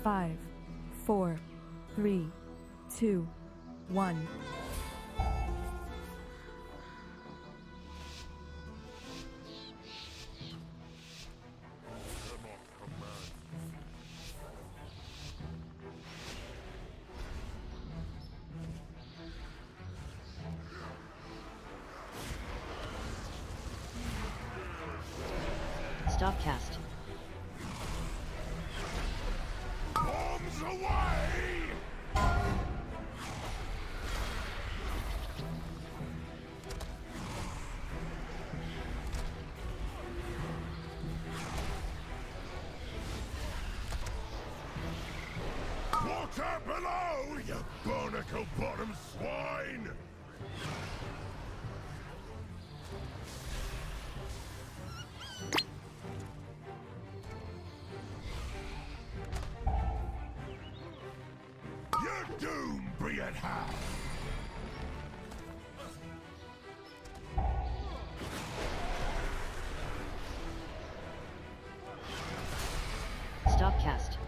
5, 4, 3, 2, 1. Stop cast. Bombs away! Water below, you barnacle-bottom swine! Your doom be at hand! Stop cast.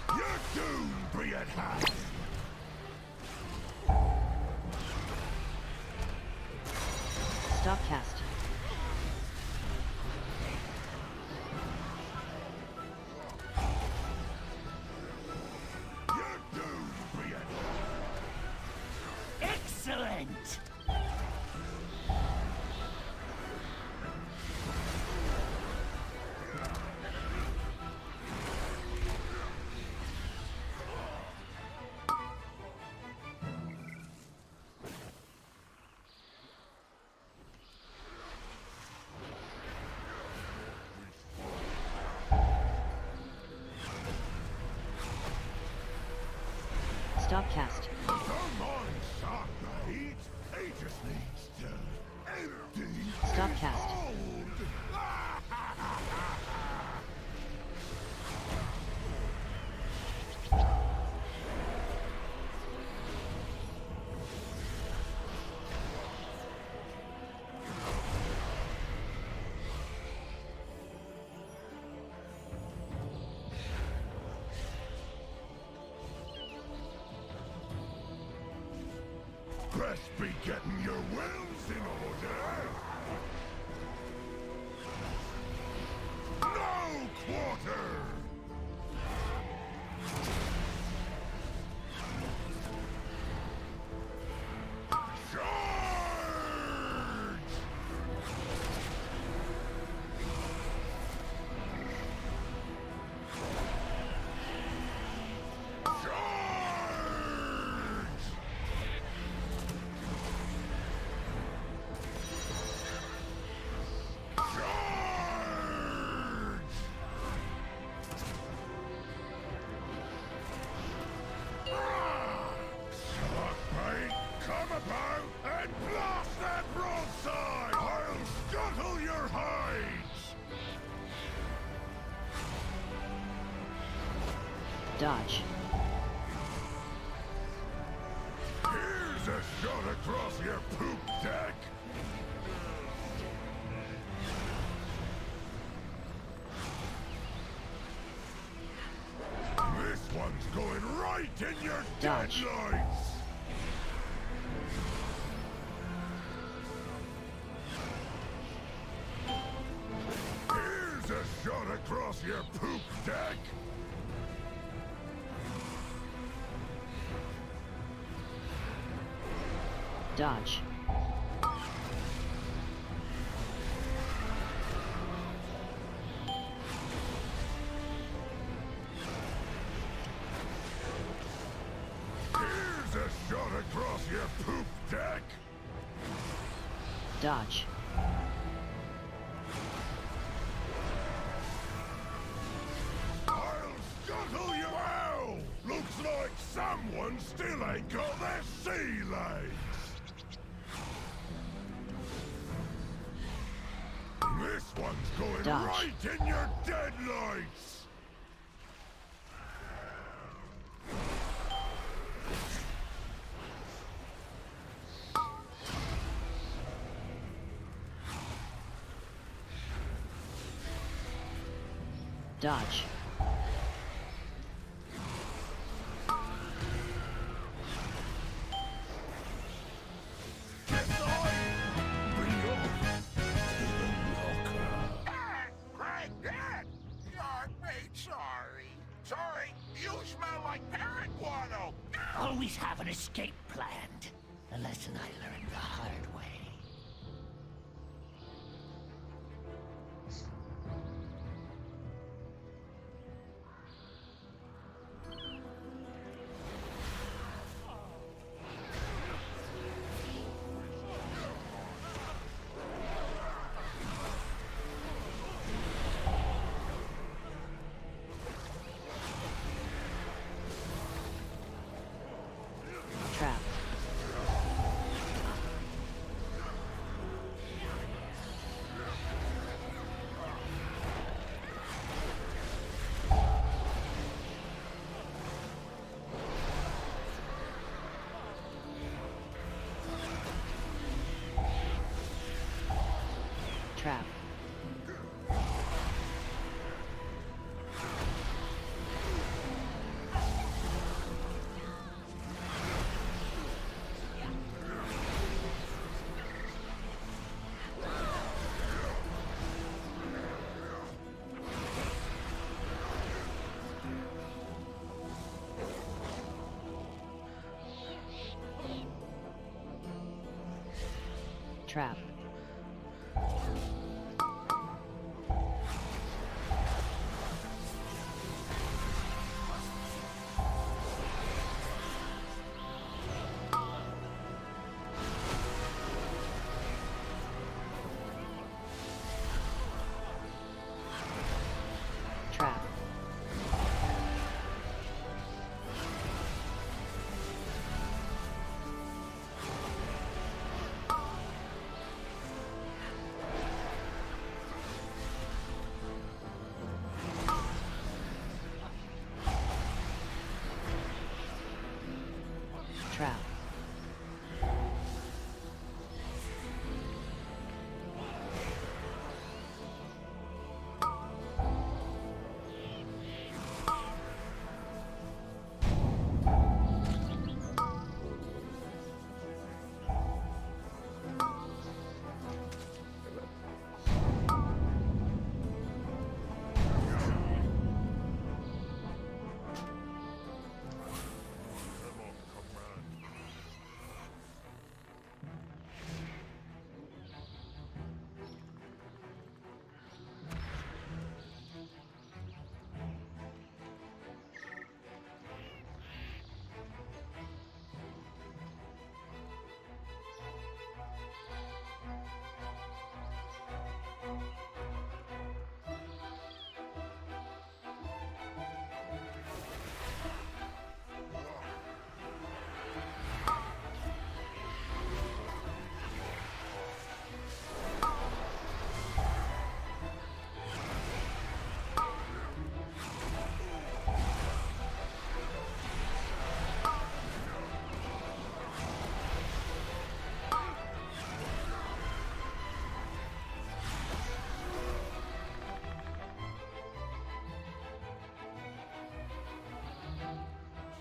Your doom be at hand! Stop cast. Your doom be at hand! Excellent! Stop cast. Don't mind Shark the heat, he just needs to empty Stop his cast. hold. Best be getting your wills in order. No quarter! Charge! Charge! Charge! Sharkbait, come about and blast that broadside! I'll scuttle your hides! Dodge. Here's a shot across your poop deck! This one's going right in your Dodge. deadlights! Here's a shot across your poop deck! Dodge. Here's a shot across your poop deck! Dodge. I'll scuttle you out! Looks like someone still ain't got their sea legs! This One's going Dodge. right in your deadlights! Dodge. Craig, Dad! You're made sorry. Sorry, you smell like parrot guano. Always have an escape planned. A lesson I learned the hard way. Trap. Trap. Trap. Trap. Trap.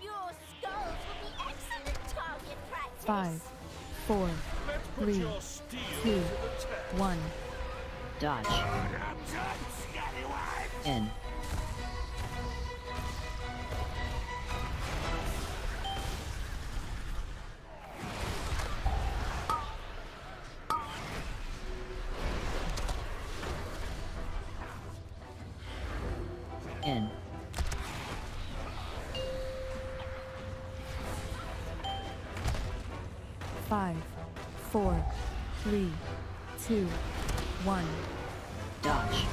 Your skulls will be excellent target practice. 5, 4, 3, 2, 1. Dodge. In. In. 5, 4, 3, 2, 1. Dodge.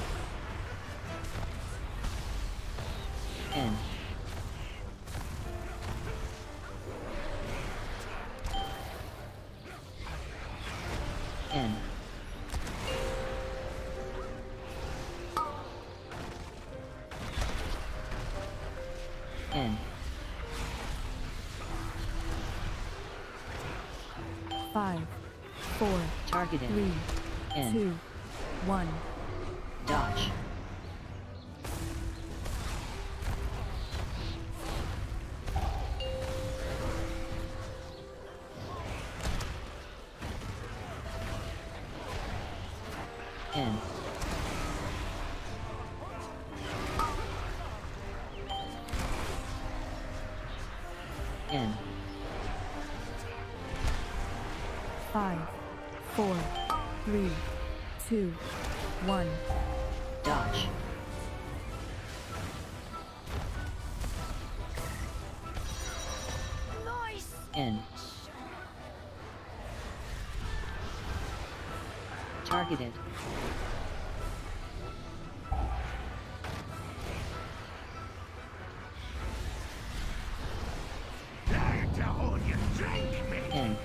In. In. N. 5, 4, Targeted. 3, N. 2, 1. Dodge. N. N. 5, 4, 3, 2, 1. Dodge. Nice! N. Targeted. Down, you drink me! N.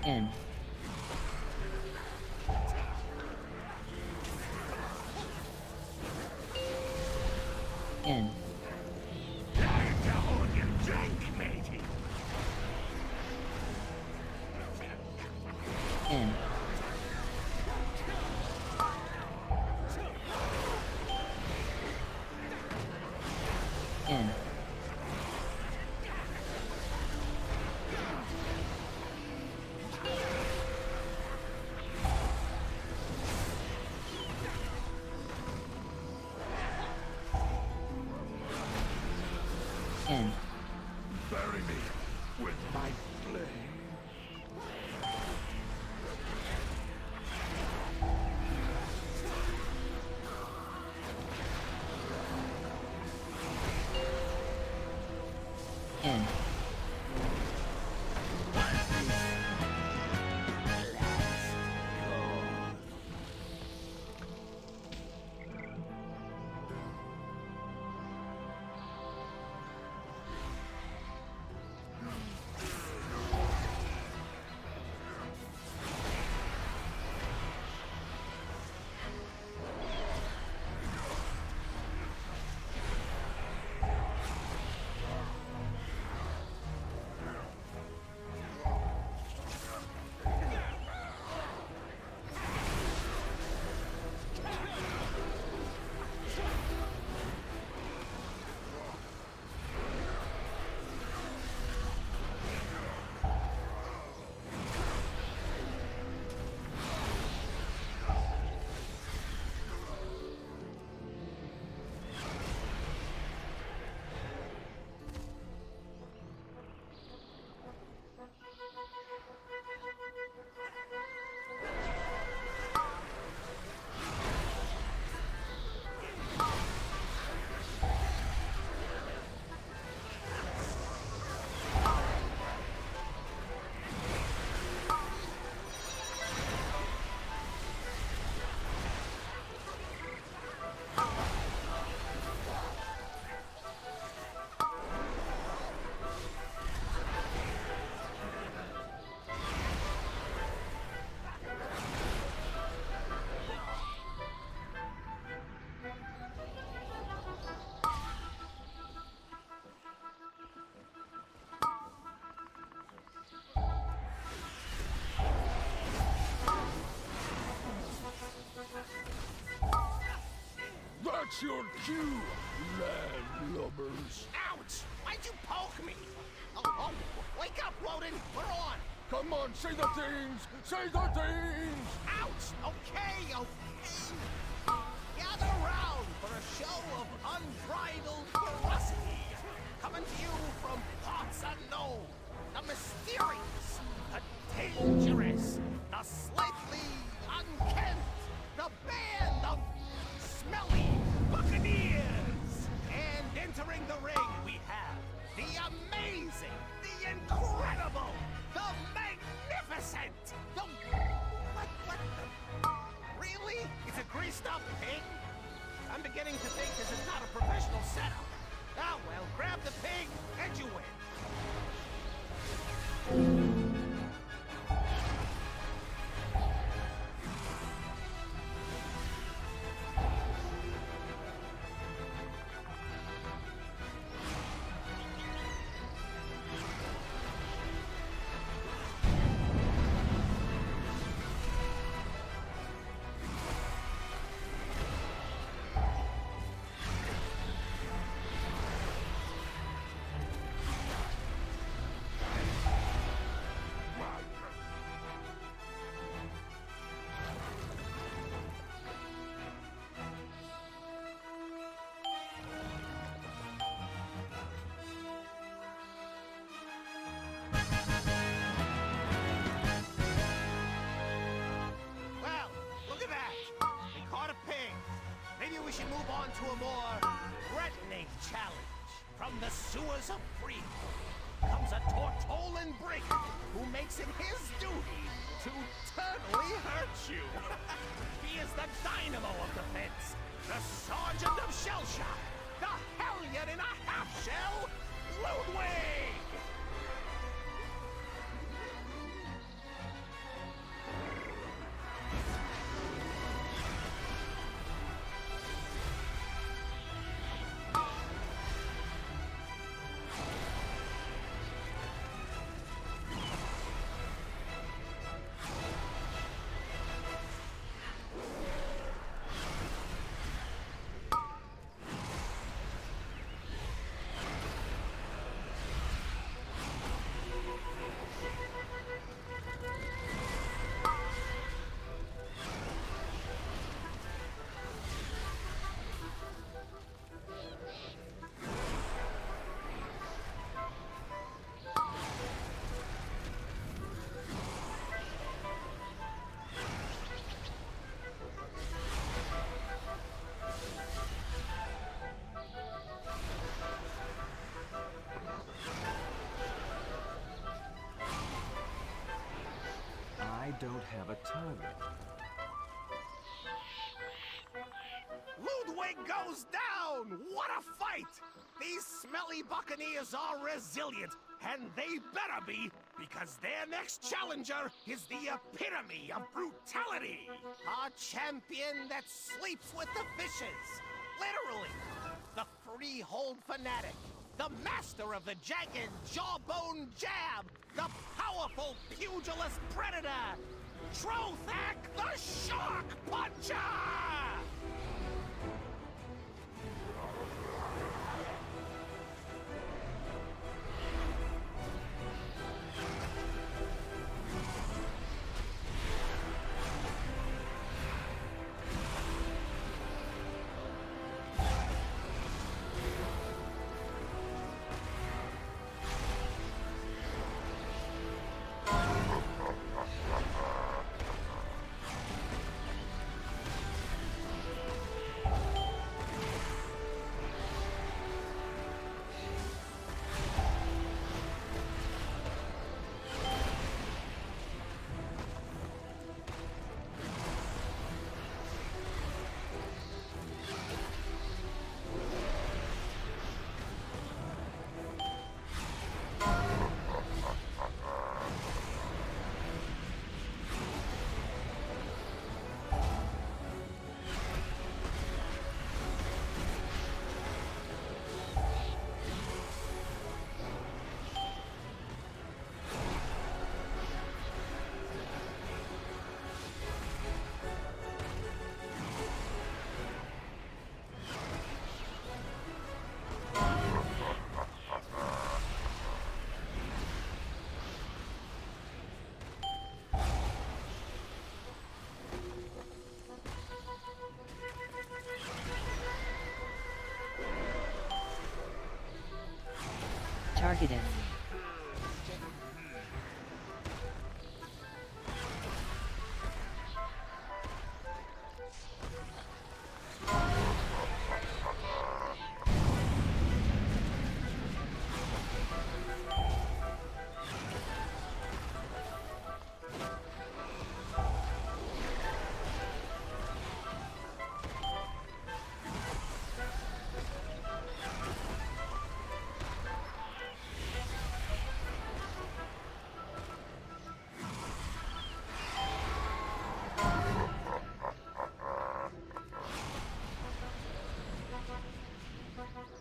N. N. Down, you drink matey! N. N. N. Bury me with my blade. N. That's your cue, landlubbers. Ouch! Why'd you poke me? Oh, wake up, Woden! We're on! Come on, say the things! Say the things! Ouch! Okay, okay! Gather round for a show of unbridled ferocity! Coming to you from parts unknown, the mysterious, the dangerous, the slightly unkempt, the band of smelly buccaneers! And entering the ring we have the amazing, the incredible, the magnificent, the... What the... Really? It's a greased up pig? I'm beginning to think this is not a professional setup. Ah, well, grab the pig From the sewers of Freehold comes a Tortolan brigand who makes it his duty to eternally hurt you. He is the dynamo of defense, the sergeant of shellshock, the hellion in a half-shell, Ludwig! I don't have a target. Ludwig goes down! What a fight! These smelly buccaneers are resilient, and they better be, because their next challenger is the epitome of brutality! A champion that sleeps with the fishes! Literally! The freehold fanatic! The master of the jagged jawbone jab! The powerful pugilist predator! Trothak the Shark Puncher! Targeted.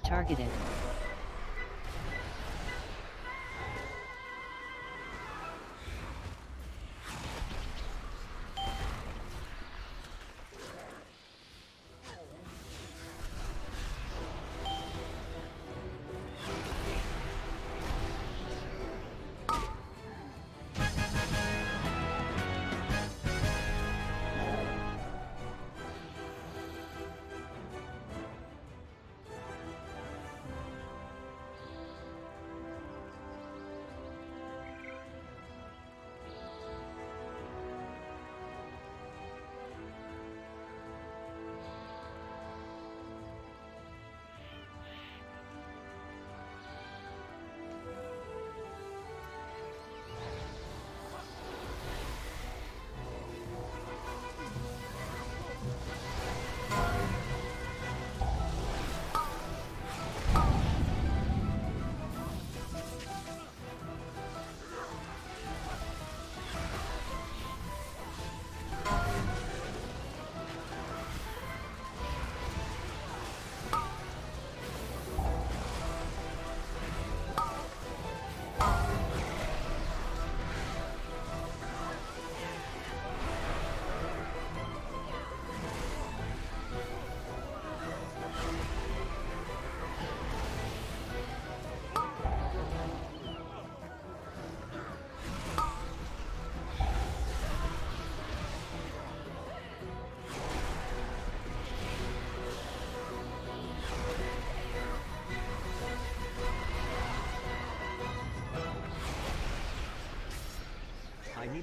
Targeted.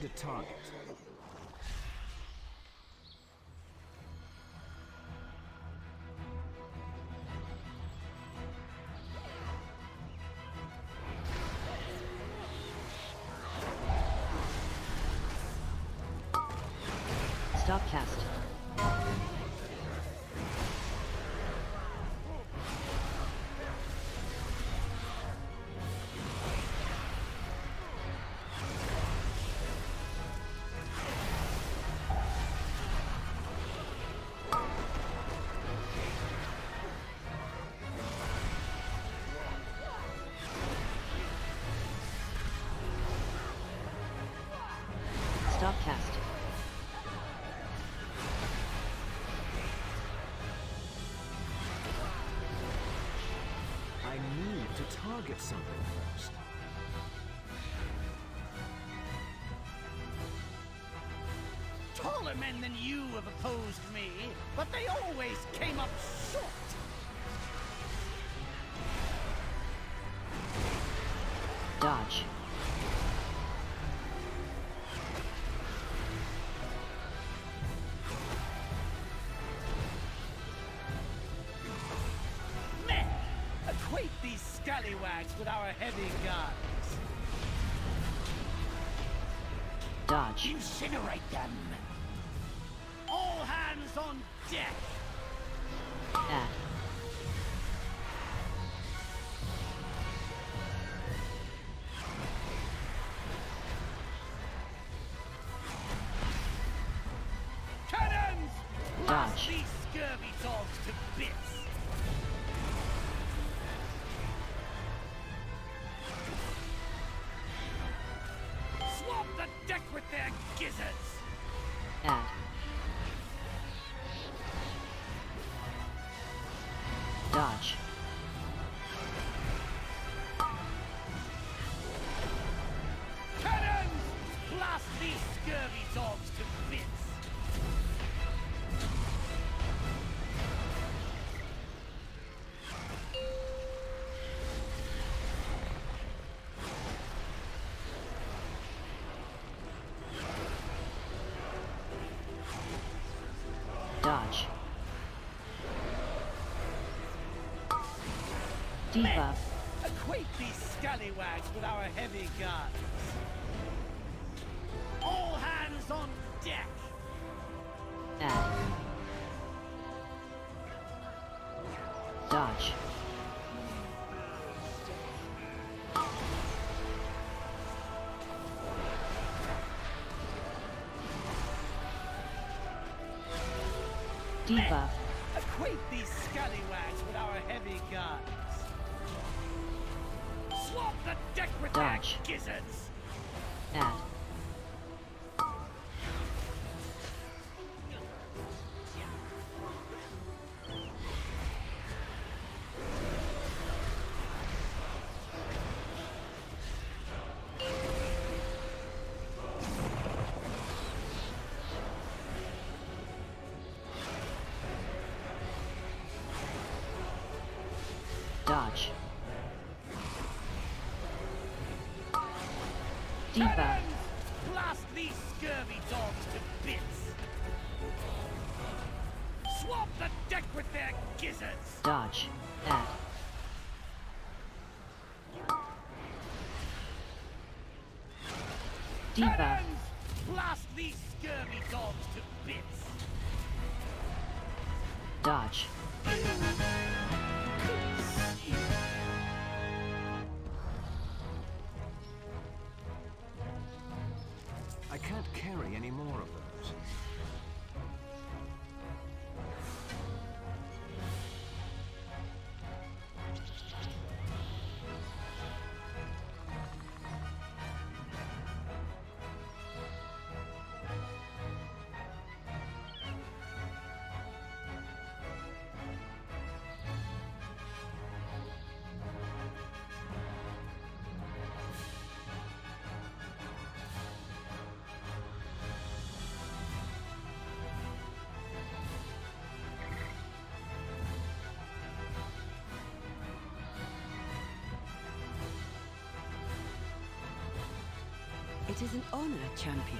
Find a target. Stop cast. Stop cast. I need to target something first. Taller men than you have opposed me, but they always came up short. Dodge. Men, equate these scallywags with our heavy guns. Dodge. Incinerate them. All hands on deck. Add. Cannons! Blast Dodge. these scurvy dogs to bits. Swamp the deck with their gizzards. Add. Dodge. Cannons! Blast these scurvy dogs to bits. Dodge. Debuff. Equate these scallywags with our heavy guns. All hands on deck. Add. Dodge. Debuff. Equate these scallywags with our heavy guns. Swamp the deck with Dodge. their gizzards. Add. Dodge. Debuff. Cannons! Blast these scurvy dogs to bits. Swamp the deck with their gizzards. Dodge. Add. Debuff. Cannons! Blast these scurvy dogs to bits. Dodge. I can't carry any more of those. It is an honor, champion.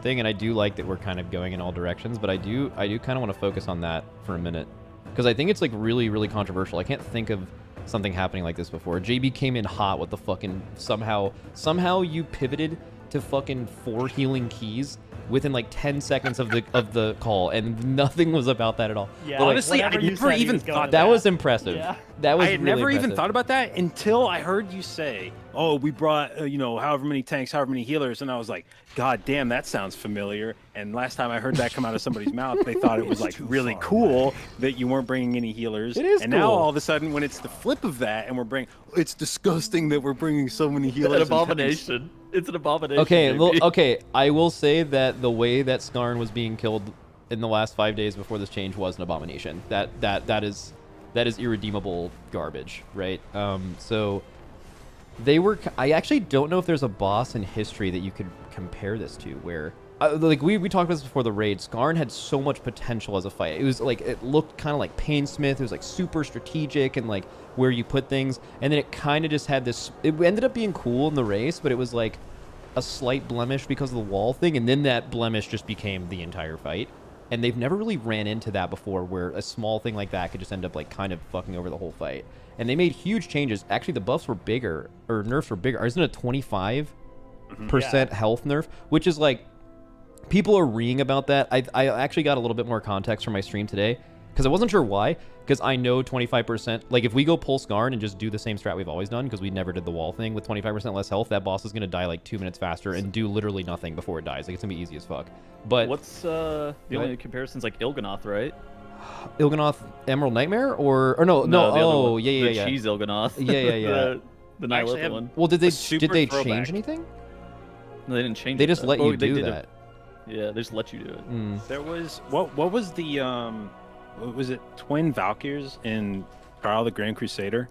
Thing, and I do like that we're kind of going in all directions, but I do kind of want to focus on that for a minute because I think it's like really controversial. I can't think of something happening like this before. JB came in hot with the fucking somehow you pivoted to fucking 4 healing keys within like 10 seconds of the call, and nothing was about that at all. Yeah, but, like, honestly, I never even thought that was impressive. Yeah. That was I had really never even impressive. thought about that until I heard you say, "Oh, we brought however many tanks, however many healers," and I was like, "God damn, that sounds familiar." And last time I heard that come out of somebody's mouth, they thought it was like really cool that you weren't bringing any healers. It is and cool. now all of a sudden, when it's the flip of that, and it's disgusting that we're bringing so many healers. It's an abomination. It's an abomination. Okay, baby. okay. I will say that the way that Skarn was being killed in the last 5 days before this change was an abomination. That is irredeemable garbage, right? So they were. I actually don't know if there's a boss in history that you could compare this to, where like we talked about this before the raid. Skarn had so much potential as a fight. It was like it looked kind of like Painsmith. It was like super strategic and like where you put things, and then it kind of just had this. It ended up being cool in the race, but it was like a slight blemish because of the wall thing, and then that blemish just became the entire fight. And they've never really ran into that before, where a small thing like that could just end up like kind of fucking over the whole fight. And they made huge changes. Actually, the buffs were bigger, or nerfs were bigger. Isn't it a 25% health nerf? Which is like, people are reading about that. I actually got a little bit more context from my stream today, because I wasn't sure why. Because I know 25%, like if we go pull Skarn and just do the same strat we've always done, because we never did the wall thing, with 25% less health, that boss is going to die like 2 minutes faster and do literally nothing before it dies. Like, it's going to be easy as fuck. But what's the only comparison's like Il'gynoth, right? Il'gynoth Emerald Nightmare? Or no, the other oh, one, yeah. The cheese Il'gynoth. Yeah. the Nihilith one. Well, did they change anything? No, they didn't change They it. just let you do that. Yeah, they just let you do it. There was what was the what was it, Twin Valkyrs in Trial of the Grand Crusader?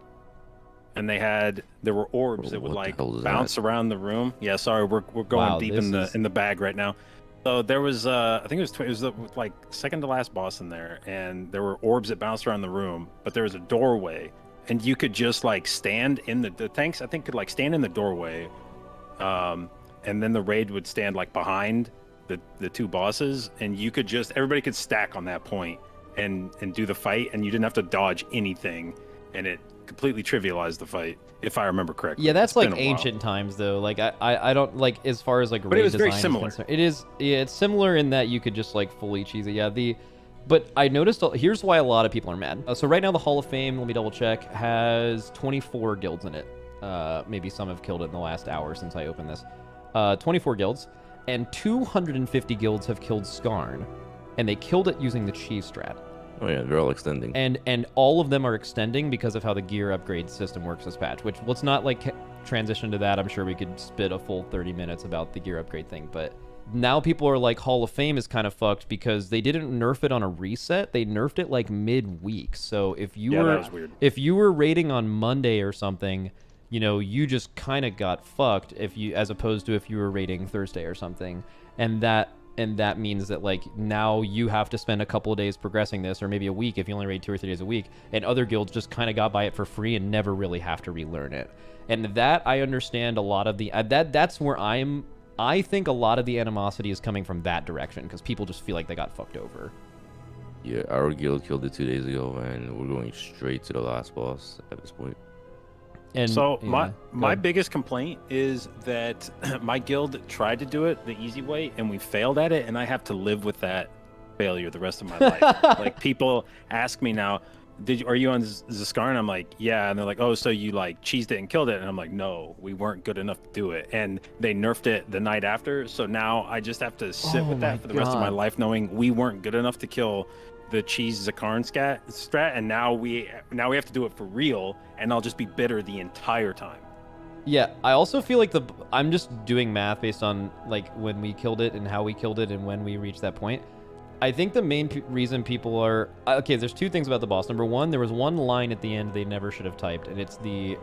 And there were orbs that would like bounce around the room. Yeah, sorry, we're going deep in the bag right now. So there was I think it was the like second to last boss in there, and there were orbs that bounced around the room, but there was a doorway, and you could just like stand in the tanks. I think could like stand in the doorway, and then the raid would stand like behind the two bosses, and you could just everybody could stack on that point and do the fight, and you didn't have to dodge anything, and it completely trivialized the fight, if I remember correctly. Yeah, that's like ancient times though. Like I don't like, as far as like but it was very design is similar. concerned, it is, yeah, it's similar in that you could just like fully cheese it. Yeah, but I noticed here's why a lot of people are mad. So right now the Hall of Fame, let me double check, has 24 guilds in it. Maybe some have killed it in the last hour since I opened this. 24 guilds, and 250 guilds have killed Skarn, and they killed it using the cheese strat. Oh yeah, they're all extending. And all of them are extending because of how the gear upgrade system works this patch, which let's not like transition to that. I'm sure we could spit a full 30 minutes about the gear upgrade thing, but now people are like Hall of Fame is kind of fucked because they didn't nerf it on a reset. They nerfed it like midweek. So if you that were was weird. if you were raiding on Monday or something, you know, you just kind of got fucked if you as opposed to if you were raiding Thursday or something. And that means that like now you have to spend a couple of days progressing this, or maybe a week if you only raid 2 or 3 days a week, and other guilds just kind of got by it for free and never really have to relearn it. And that I understand a lot of the that's where I think a lot of the animosity is coming from that direction because people just feel like they got fucked over. Yeah, our guild killed it 2 days ago, and we're going straight to the last boss at this point. And So yeah, my biggest complaint is that my guild tried to do it the easy way and we failed at it, and I have to live with that failure the rest of my life. Like people ask me now, are you on Zaskarn? And I'm like, yeah. And they're like, oh, so you like cheesed it and killed it? And I'm like, no, we weren't good enough to do it. And they nerfed it the night after. So now I just have to sit with that for the rest of my life, knowing we weren't good enough to kill the cheese Zakarn strat, and now we have to do it for real, and I'll just be bitter the entire time. Yeah, I also feel like I'm just doing math based on like when we killed it and how we killed it and when we reached that point. I think the main reason people are okay, there's two things about the boss. Number one, there was one line at the end they never should have typed, and it's the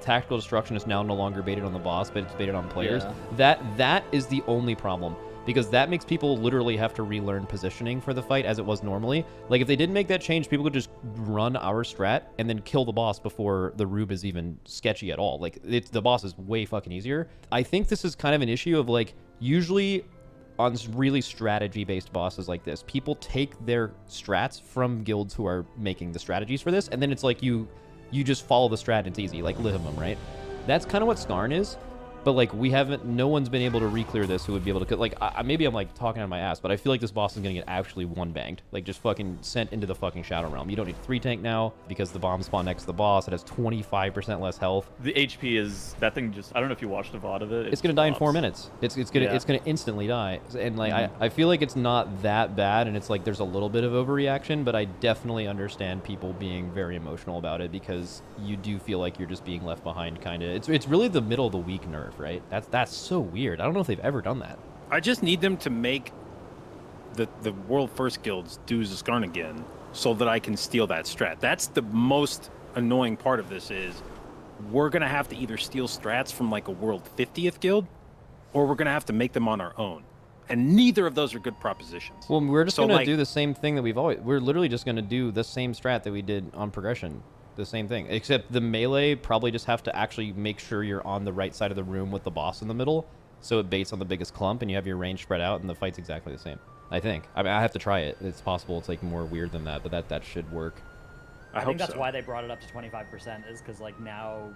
tactical destruction is now no longer baited on the boss, but it's baited on players. Yeah. That is the only problem. Because that makes people literally have to relearn positioning for the fight as it was normally. Like, if they didn't make that change, people could just run our strat and then kill the boss before the rube is even sketchy at all. Like, the boss is way fucking easier. I think this is kind of an issue of, like, usually on really strategy-based bosses like this, people take their strats from guilds who are making the strategies for this, and then it's like you just follow the strat and it's easy, like Lihimum, right? That's kind of what Skarn is. But, like, no one's been able to re-clear this who would be able to, like, maybe I'm, like, talking on my ass, but I feel like this boss is going to get actually one-banged. Like, just fucking sent into the fucking Shadow Realm. You don't need 3-tank now because the bombs spawn next to the boss. It has 25% less health. The HP is, that thing just, I don't know if you watched the VOD of it. It's going to die in 4 minutes. It's gonna instantly die. And, like, I feel like it's not that bad, and it's, like, there's a little bit of overreaction, but I definitely understand people being very emotional about it because you do feel like you're just being left behind, kind of. It's really the middle of the week nerf, right? That's so weird. I don't know if they've ever done that. I just need them to make the world first guilds do Zaskarn again so that I can steal that strat. That's the most annoying part of this is we're going to have to either steal strats from like a world 50th guild or we're going to have to make them on our own. And neither of those are good propositions. Well, we're just So, going to like- do the same thing that we're literally just going to do the same strat that we did on progression. The same thing, except the melee probably just have to actually make sure you're on the right side of the room with the boss in the middle, so it baits on the biggest clump and you have your range spread out and the fight's exactly the same. I think. I mean, I have to try it. It's possible it's like more weird than that, but that should work. I think hope that's so. why they brought it up to 25%, is because like now,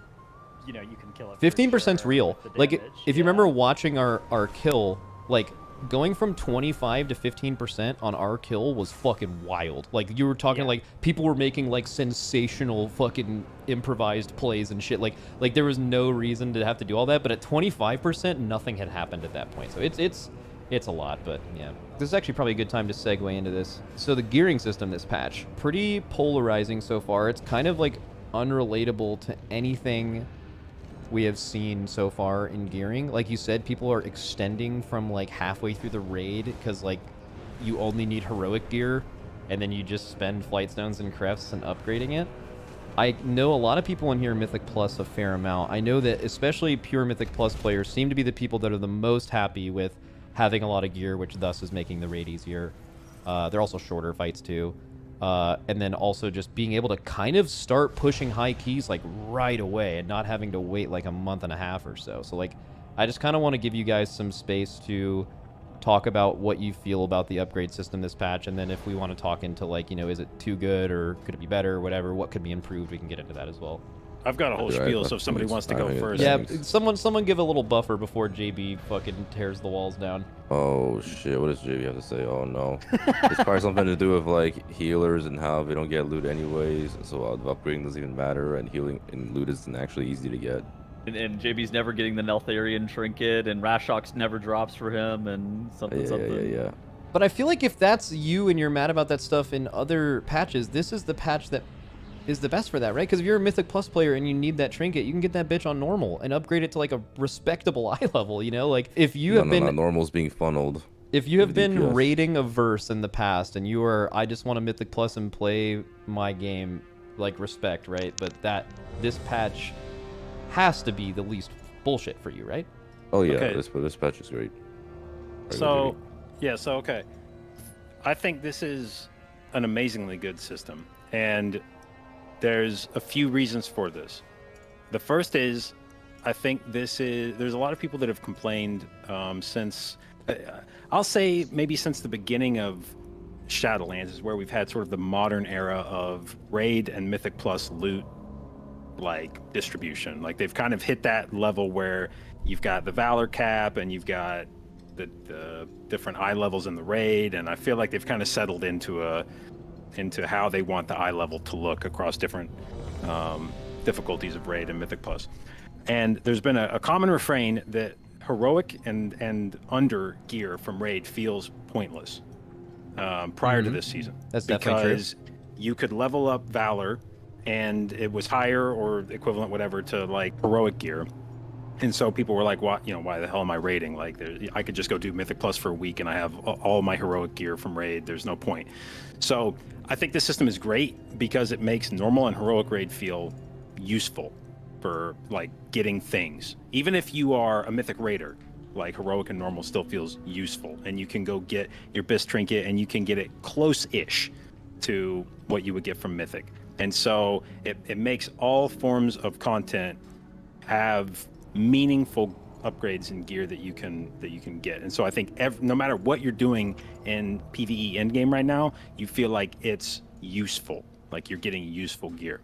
you know, you can kill it. 15%'s real. Like if you remember watching our kill, like going from 25 to 15% on our kill was fucking wild. Like you were talking like people were making like sensational fucking improvised plays and shit. Like there was no reason to have to do all that, but at 25% nothing had happened at that point. So it's a lot, but yeah. This is actually probably a good time to segue into this. So the gearing system this patch, pretty polarizing so far. It's kind of like unrelatable to anything we have seen so far in gearing. Like you said, people are extending from like halfway through the raid because like you only need heroic gear and then you just spend flight stones and crafts and upgrading it. I know a lot of people in here Mythic Plus a fair amount. I know that especially pure Mythic Plus players seem to be the people that are the most happy with having a lot of gear, which thus is making the raid easier. They're also shorter fights too. And then also just being able to kind of start pushing high keys like right away and not having to wait like a month and a half or so. So like, I just kind of want to give you guys some space to talk about what you feel about the upgrade system this patch. And then if we want to talk into like, you know, is it too good or could it be better or whatever, what could be improved, we can get into that as well. I've got a whole spiel, so if somebody wants to go first. Yeah, someone give a little buffer before JB fucking tears the walls down. Oh shit, what does JB have to say? Oh no. It's probably something to do with like healers and how they don't get loot anyways, so upgrading doesn't even matter, and healing and loot isn't actually easy to get. And JB's never getting the Neltharion trinket, and Rashok's never drops for him, and something. Yeah. But I feel like if that's you and you're mad about that stuff in other patches, this is the patch that is the best for that, right? Because if you're a Mythic Plus player and you need that trinket, you can get that bitch on normal and upgrade it to like a respectable eye level, you know? Like if you have been normal's being funneled. If you have been DPS. raiding a verse in the past and you are, I just want a Mythic Plus and play my game, like respect, right? But this patch has to be the least bullshit for you, right? Oh yeah, Okay. this patch is great. So, yeah, so okay. I think this is an amazingly good system, and there's a few reasons for this. The first is, I think there's a lot of people that have complained since, I'll say maybe since the beginning of Shadowlands is where we've had sort of the modern era of raid and Mythic Plus loot like distribution. Like they've kind of hit that level where you've got the Valor cap and you've got the different eye levels in the raid, and I feel like they've kind of settled into how they want the eye level to look across different difficulties of raid and Mythic Plus. And there's been a common refrain that heroic and under gear from raid feels pointless prior to this season. That's definitely true. Because you could level up Valor and it was higher or equivalent whatever to like heroic gear. And so people were like, why the hell am I raiding? Like, I could just go do Mythic Plus for a week and I have all my heroic gear from raid. There's no point. So I think this system is great because it makes normal and heroic raid feel useful for like getting things. Even if you are a Mythic Raider, like heroic and normal still feels useful, and you can go get your Bis trinket and you can get it close-ish to what you would get from Mythic. And so it makes all forms of content have meaningful upgrades in gear that you can get. And so I think no matter what you're doing in PvE endgame right now, you feel like it's useful, like you're getting useful gear.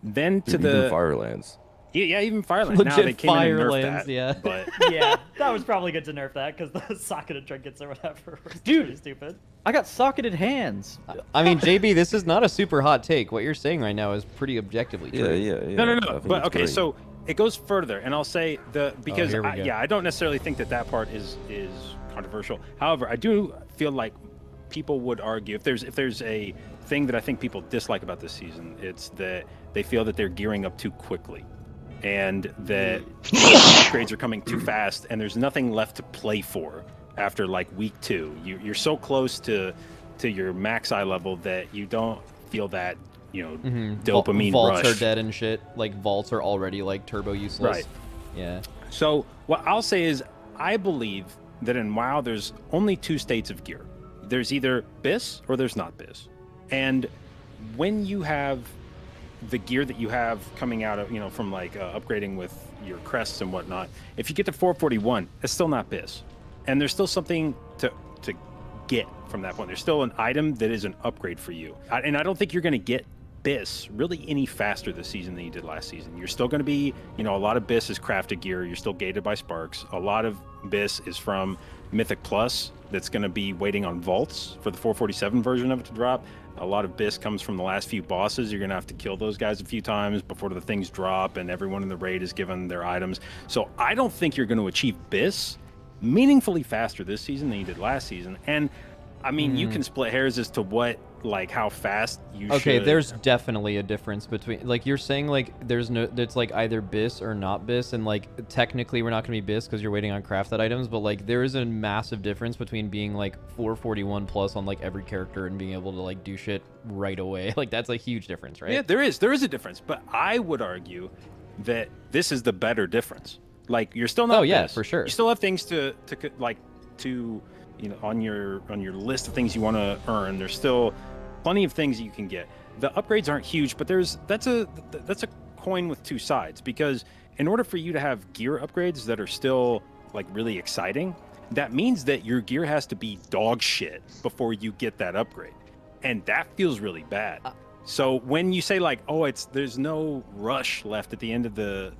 Then to even Firelands. Yeah, even Firelands. Legit now they came in and nerfed Firelands, that, yeah. But Yeah, that was probably good to nerf that because the socketed trinkets or whatever were Dude. pretty stupid. I got socketed hands. I mean, JB, this is not a super hot take. What you're saying right now is pretty objectively true. Yeah. No. I think But it's okay, great. so it goes further, and I'll say because here we go. I don't necessarily think that part is controversial. However, I do feel like people would argue if there's a thing that I think people dislike about this season, it's that they feel that they're gearing up too quickly, and that upgrades are coming too fast, and there's nothing left to play for after like week 2. You're so close to your max eye level that you don't feel that dopamine vaults rush. are dead and shit. Like vaults are already like turbo useless. Right. Yeah. So what I'll say is I believe that in WoW there's only 2 states of gear. There's either Bis or there's not Bis. And when you have the gear that you have coming out of, from like upgrading with your crests and whatnot, if you get to 441, it's still not Bis. And there's still something to get from that point. There's still an item that is an upgrade for you. And I don't think you're going to get Bis really any faster this season than you did last season. You're still going to be, a lot of Bis is crafted gear. You're still gated by sparks. A lot of Bis is from Mythic Plus that's going to be waiting on vaults for the 447 version of it to drop. A lot of Bis comes from the last few bosses. You're going to have to kill those guys a few times before the things drop, and everyone in the raid is given their items. So I don't think you're going to achieve Bis meaningfully faster this season than you did last season. And I mean, you can split hairs as to how fast you should. Okay, there's definitely a difference between, like you're saying, like it's like either Bis or not Bis, and like technically we're not gonna be Bis because you're waiting on crafted items, but like there is a massive difference between being like 441 plus on like every character and being able to like do shit right away. Like that's a huge difference, right? Yeah, there is a difference, but I would argue that this is the better difference. Like you're still not. Oh yeah, Bis. for sure. You still have things to on your list of things you want to earn. There's still plenty of things you can get. The upgrades aren't huge, but that's a coin with 2 sides, because in order for you to have gear upgrades that are still like really exciting, that means that your gear has to be dog shit before you get that upgrade, and that feels really bad. So when you say like, oh, there's no rush left at the end of the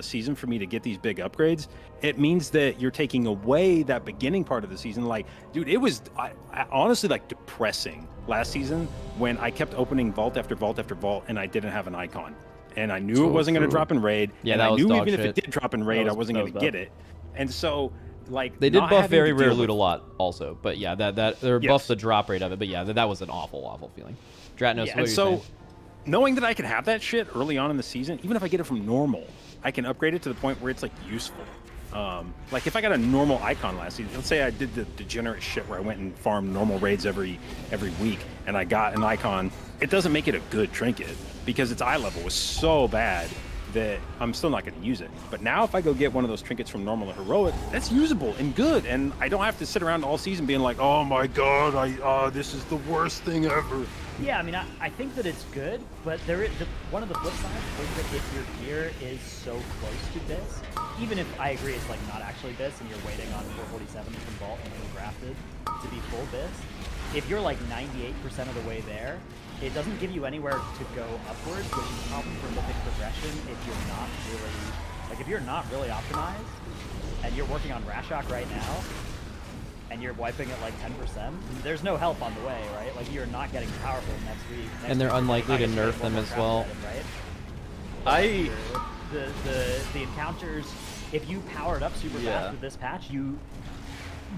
season for me to get these big upgrades, it means that you're taking away that beginning part of the season. Like, dude, it was I honestly like depressing last season when I kept opening vault after vault after vault and I didn't have an icon, and I knew it wasn't going to drop in raid. Yeah, and that I was knew dog even shit. if it did drop in raid, I wasn't going to bad. get it. And so like They did not buff having very to rare deal loot a with- lot also, but yeah, that they buffed the drop rate of it. But yeah, that was an awful feeling. Dratnos, Yeah, what and are you so saying? knowing that I can have that shit early on in the season, even if I get it from normal, I can upgrade it to the point where it's like useful. Like if I got a normal icon last season, let's say I did the degenerate shit where I went and farmed normal raids every week, and I got an icon, it doesn't make it a good trinket because its eye level was so bad that I'm still not going to use it. But now if I go get one of those trinkets from normal or heroic, that's usable and good, and I don't have to sit around all season being like, oh my god, this is the worst thing ever. Yeah, I mean, I think that it's good, but one of the flip sides is that if your gear is so close to this, even if I agree it's like not actually this and you're waiting on 447 from Vault and being grafted to be full this, if you're like 98% of the way there, it doesn't give you anywhere to go upwards, which is a problem for mythic progression if you're not really, like if you're not really optimized and you're working on Rashok right now, and you're wiping it like 10%, there's no help on the way, right? Like you're not getting powerful next week. And they're unlikely to nerf them as well. Right? The encounters, if you power it up super fast with this patch,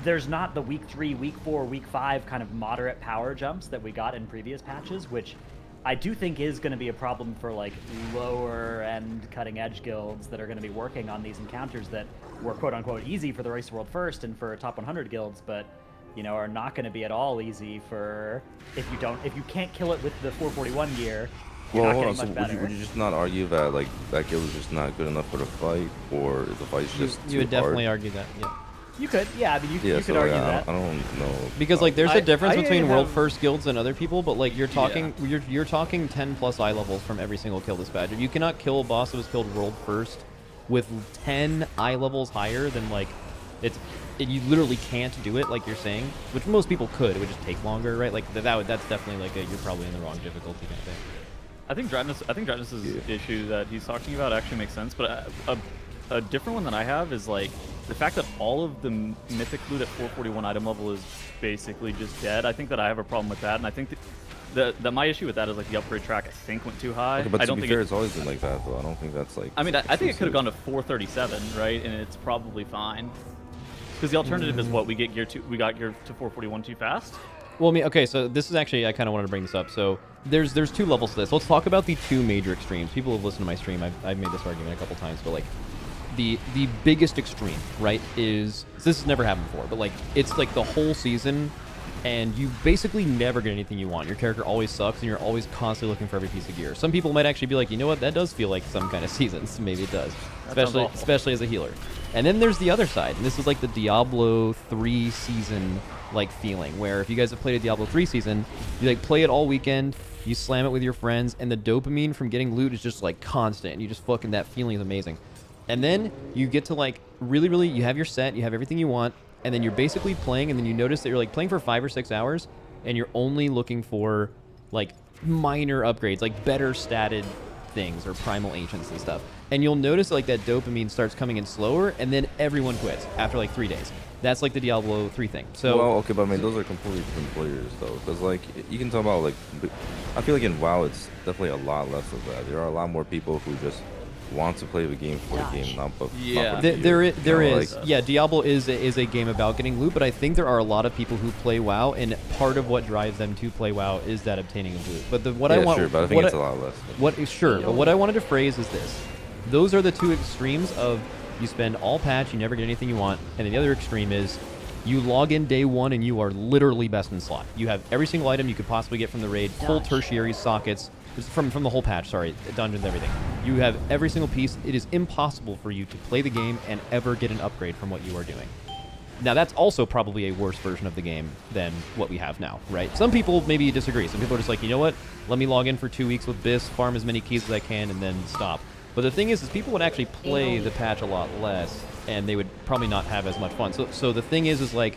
there's not the week 3, week 4, week 5 kind of moderate power jumps that we got in previous patches, which I do think is going to be a problem for like lower end cutting edge guilds that are going to be working on these encounters that were quote unquote easy for the Race of World First and for top 100 guilds, but you know, are not going to be at all easy for if you can't kill it with the 441 gear. Well, hold on. So would you just not argue that like that guild is just not good enough for the fight, or the fight's just too hard? You would definitely argue that, yeah. You could, yeah. I mean, you could argue that. I don't know. Because like, there's a difference between world first guilds and other people, but like, you're talking, you're talking 10 plus eye levels from every single kill this badge. If you cannot kill a boss that was killed world first with 10 eye levels higher than like, you literally can't do it like you're saying, which most people could. It would just take longer, right? Like that's definitely like you're probably in the wrong difficulty kind of thing. I think Dratnus' issue that he's talking about actually makes sense, but a different one that I have is like the fact that all of the mythic loot at 441 item level is basically just dead. I think that I have a problem with that, and I think that my issue with that is like the upgrade track I think went too high. Okay, but I don't to be think fair, it's always been like that though. I don't think that's like. I mean, I think it could have gone to 437, right? And it's probably fine. Because the alternative is what we got gear to 441 too fast. Well, I mean, okay, so this is actually, I kind of wanted to bring this up. So there's 2 levels to this. Let's talk about the 2 major extremes. People have listened to my stream. I've made this argument a couple times, but like the biggest extreme, right, is this has never happened before, but like it's like the whole season and you basically never get anything you want. Your character always sucks and you're always constantly looking for every piece of gear. Some people might actually be like, you know what, that does feel like some kind of seasons. Maybe it does, especially as a healer. And then there's the other side, and this is like the Diablo 3 season like feeling, where if you guys have played a Diablo 3 season, you like play it all weekend, you slam it with your friends, and the dopamine from getting loot is just like constant. You just fucking, that feeling is amazing. And then you get to like really, you have your set, you have everything you want, and then you're basically playing, and then you notice that you're like playing for 5 or 6 hours, and you're only looking for like minor upgrades, like better statted things or primal ancients and stuff. And you'll notice like that dopamine starts coming in slower, and then everyone quits after like 3 days. That's like the Diablo 3 thing. So well, okay, but I mean those are completely different players though, because like you can talk about like, I feel like in WoW it's definitely a lot less of that. There are a lot more people who just want to play the game for the game, not for there is. Like, yeah, Diablo is a game about getting loot, but I think there are a lot of people who play WoW, and part of what drives them to play WoW is that obtaining of loot. But I want, sure, but I think it's a lot less. But what I wanted to phrase is this: those are the 2 extremes of you spend all patch, you never get anything you want, and then the other extreme is you log in day 1 and you are literally best in slot. You have every single item you could possibly get from the raid, full tertiary sockets. From the whole patch, sorry, dungeons, everything. You have every single piece. It is impossible for you to play the game and ever get an upgrade from what you are doing. Now, that's also probably a worse version of the game than what we have now, right? Some people maybe disagree. Some people are just like, you know what? Let me log in for 2 weeks with BIS, farm as many keys as I can, and then stop. But the thing is people would actually play the patch a lot less, and they would probably not have as much fun. So the thing is like,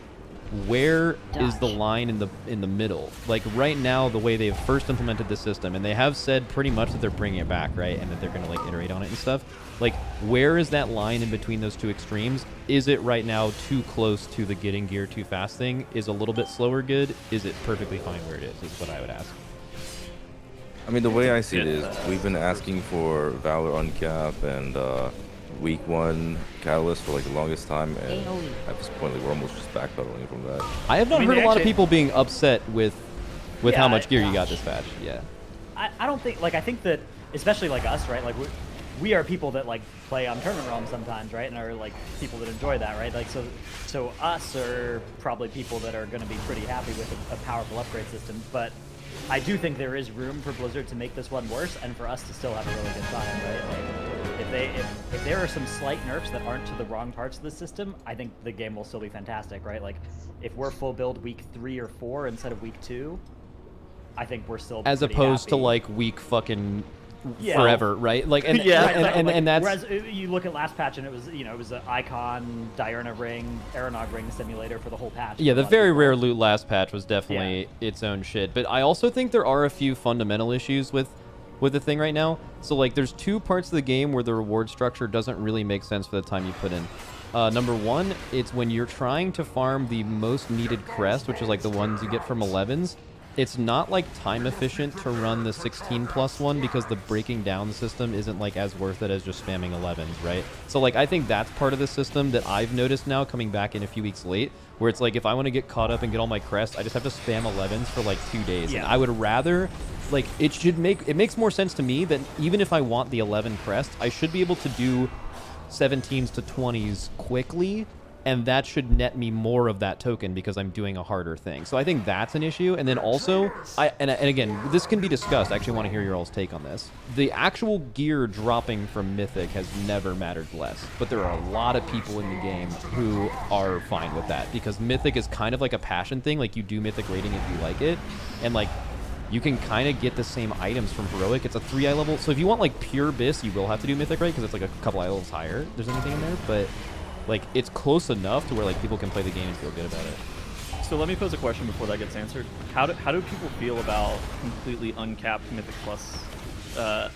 where is the line in the middle? Like right now, the way they've first implemented the system, and they have said pretty much that they're bringing it back, right, and that they're going to like iterate on it and stuff. Like, where is that line in between those 2 extremes? Is it right now too close to the getting gear too fast thing? Is a little bit slower good? Is it perfectly fine where it is what I would ask. I mean, the way I see it is, we've been asking for Valor Uncap and week 1 Catalyst for like the longest time, and at this point like, we're almost just backpedaling from that. I have not heard a lot of people being upset with how much gear you got this patch. Yeah. I don't think, like, I think that, especially like us, right? Like, we are people that like play on Tournament Realm sometimes, right? And are like people that enjoy that, right? Like, so us are probably people that are going to be pretty happy with a powerful upgrade system. But I do think there is room for Blizzard to make this one worse, and for us to still have a really good time, right? Like, if there are some slight nerfs that aren't to the wrong parts of the system, I think the game will still be fantastic, right? Like, if we're full build week 3 or 4 instead of week 2, I think we're still as pretty opposed to happy. like week fucking forever, right? Like, and and that's whereas you look at last patch and it was, you know, it was an Icon, Diurna Ring, Aeronog Ring simulator for the whole patch. Yeah, the very rare loot last patch was definitely its own shit. But I also think there are a few fundamental issues with the thing right now. So like, there's 2 parts of the game where the reward structure doesn't really make sense for the time you put in. Number 1, it's when you're trying to farm the most needed crest, which is like the ones you get from 11s. It's not like time efficient to run the 16+ one because the breaking down system isn't like as worth it as just spamming 11s, right? So like, I think that's part of the system that I've noticed now coming back in a few weeks late, where it's like, if I want to get caught up and get all my crests, I just have to spam 11s for like 2 days. Yeah. And I would rather, like, it makes more sense to me that even if I want the 11 crest, I should be able to do 17s to 20s quickly, and that should net me more of that token because I'm doing a harder thing. So I think that's an issue. And then also, and again, this can be discussed. I actually want to hear your all's take on this. The actual gear dropping from Mythic has never mattered less, but there are a lot of people in the game who are fine with that because Mythic is kind of like a passion thing. Like, you do Mythic rating if you like it, and like, you can kind of get the same items from Heroic. It's a 3 eye level, so if you want like pure Biss, you will have to do Mythic, right? Because it's like a couple eye levels higher. If there's anything in there, but like, it's close enough to where like people can play the game and feel good about it. So let me pose a question before that gets answered. How do people feel about completely uncapped Mythic Plus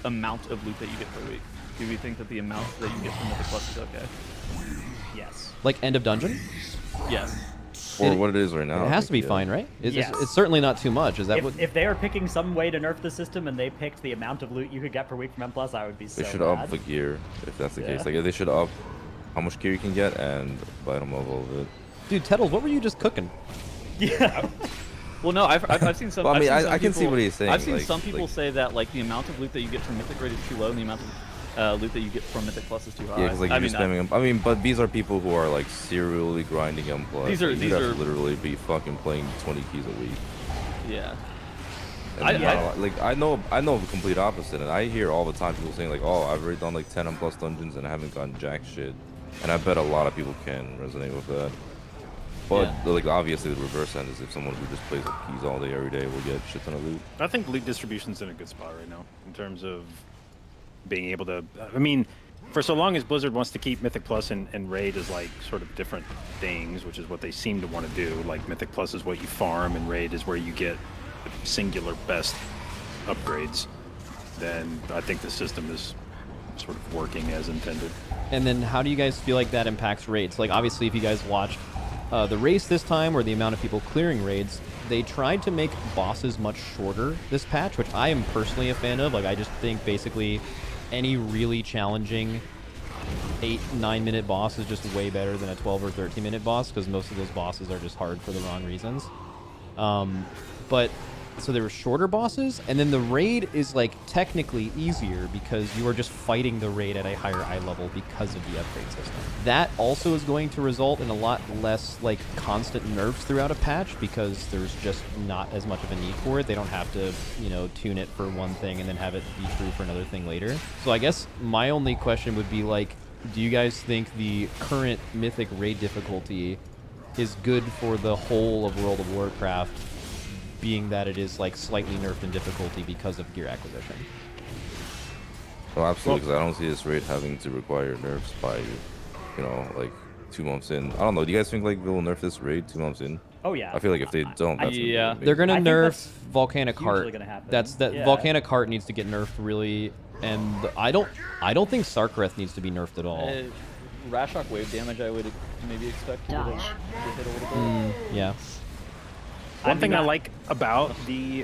amount of loot that you get per week? Do we think that the amount that you get from Mythic Plus is okay? Yes. Like end of dungeon? Yes. Or what it is right now. It has to be fine, right? It's certainly not too much. Is that if they are picking some way to nerf the system and they picked the amount of loot you could get per week from M+, I would be so They should mad. up the gear if that's the case. Like, they should up how much gear you can get and item level of it. Dude, Tettles, what were you just cooking? Yeah. Well, no, I've seen some. Well, I mean, I've seen some I can see people- what he's saying. I've seen like, some people say that like the amount of loot that you get from Mythic Raid is too low, and the amount of loot that you get from Mythic Plus is too high. Yeah, because like, you're spamming them. I mean, but these are people who are like serially grinding M+. These are literally be fucking playing 20 keys a week. Yeah. And I know the complete opposite, and I hear all the time people saying like, "Oh, I've already done like 10 M+ dungeons and I haven't gotten jack shit," and I bet a lot of people can resonate with that. But like, obviously, the reverse end is if someone who just plays with keys all day every day will get shit ton of loot. I think loot distribution's in a good spot right now in terms of being able to. I mean, for so long as Blizzard wants to keep Mythic Plus and Raid as like sort of different things, which is what they seem to want to do. Like, Mythic Plus is what you farm, and Raid is where you get the singular best upgrades. Then I think the system is sort of working as intended. And then how do you guys feel like that impacts raids? Like, obviously, if you guys watched the race this time, or the amount of people clearing raids, they tried to make bosses much shorter this patch, which I am personally a fan of. Like, I just think basically any really challenging 8-9 minute boss is just way better than a 12 or 13 minute boss, because most of those bosses are just hard for the wrong reasons. But so there were shorter bosses, and then the raid is like technically easier because you are just fighting the raid at a higher eye level because of the upgrade system. That also is going to result in a lot less like constant nerfs throughout a patch, because there's just not as much of a need for it. They don't have to, you know, tune it for one thing and then have it be true for another thing later. So I guess my only question would be like, do you guys think the current Mythic raid difficulty is good for the whole of World of Warcraft, being that it is like slightly nerfed in difficulty because of gear acquisition? Oh, absolutely, because I don't see this raid having to require nerfs by, you know, like 2 months in. I don't know. Do you guys think like they'll nerf this raid 2 months in? Oh yeah. I feel like if they don't, that's yeah, they're gonna nerf Volcanic usually Heart. gonna happen. That Volcanic Heart needs to get nerfed really, and I don't think Sarkareth needs to be nerfed at all. Rashok wave damage, I would maybe expect to hit a little bit. Yeah. One thing I like about the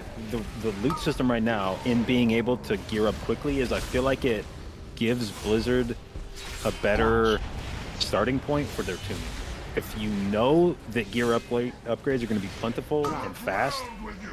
loot system right now in being able to gear up quickly is I feel like it gives Blizzard a better starting point for their tuning. if you know that gear upgrades are going to be plentiful and fast,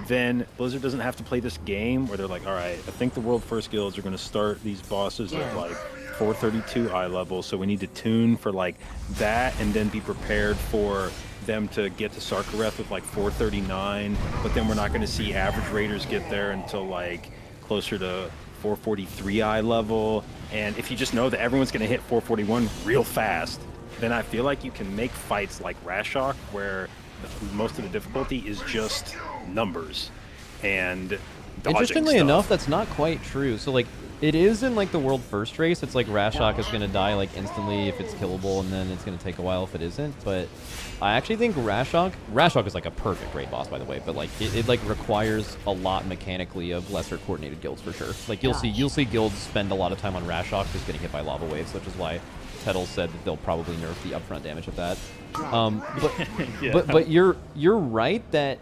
then Blizzard doesn't have to play this game where they're like, all right, I think the World First Guilds are going to start these bosses at like 432 eye level, so we need to tune for like that and then be prepared for them to get to Sarkareth with like 439, but then we're not going to see average raiders get there until like closer to 443 eye level. And if you just know that everyone's going to hit 441 real fast, then I feel like you can make fights like Rashok where most of the difficulty is just numbers and dodging Interestingly stuff. enough, that's not quite true. So like, it is in like the world first race. It's like Rashok is gonna die like instantly if it's killable, and then it's gonna take a while if it isn't. But I actually think Rashok is like a perfect raid boss, by the way. But like it like requires a lot mechanically of lesser coordinated guilds for sure. Like you'll see guilds spend a lot of time on Rashok just getting hit by lava waves, which is why Tettle said that they'll probably nerf the upfront damage of that. But you're right that.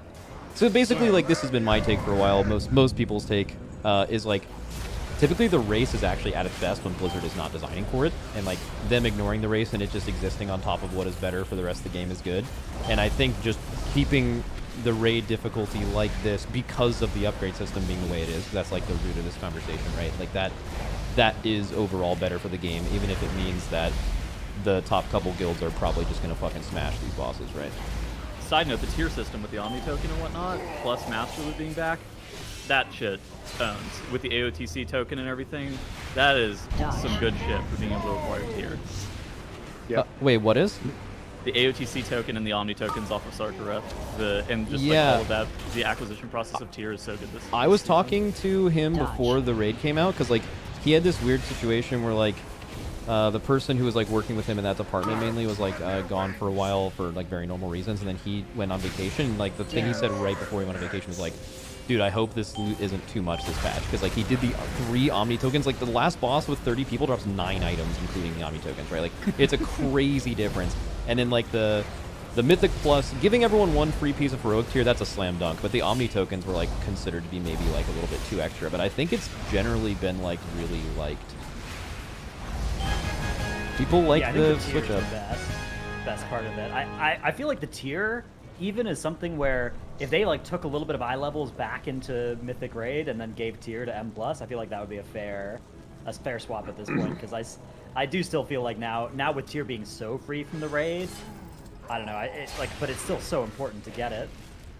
So basically, like this has been my take for a while. Most people's take is like. Typically, the race is actually at its best when Blizzard is not designing for it, and like them ignoring the race and it just existing on top of what is better for the rest of the game is good. And I think just keeping the raid difficulty like this because of the upgrade system being the way it is, that's like the root of this conversation, right? Like that is overall better for the game, even if it means that the top couple guilds are probably just gonna fucking smash these bosses, right? Side note: the tier system with the Omni token and whatnot, plus Master Loot being back. That shit owns with the AOTC token and everything. That is some good shit for being able to acquire tier. Yeah. Wait, what is? The AOTC token and the Omni tokens off of Sarkareth. Like all of that. The acquisition process of tier is so good. I was talking to him before the raid came out because like he had this weird situation where like the person who was like working with him in that department mainly was like gone for a while for like very normal reasons, and then he went on vacation. And, like the thing he said right before he went on vacation was like, dude, I hope this loot isn't too much this patch, because like he did the 3 Omni tokens. Like the last boss with 30 people drops 9 items, including the Omni tokens, right? Like it's a crazy difference. And then like the Mythic Plus, giving everyone 1 free piece of Heroic tier, that's a slam dunk. But the Omni tokens were like considered to be maybe like a little bit too extra. But I think it's generally been like really liked. People like the switch up. Best part of it. I feel like the tier even is something where if they like took a little bit of eye levels back into Mythic Raid and then gave tier to M+, I feel like that would be a fair swap at this point, because I do still feel like now with tier being so free from the raid, I don't know, but it's still so important to get it.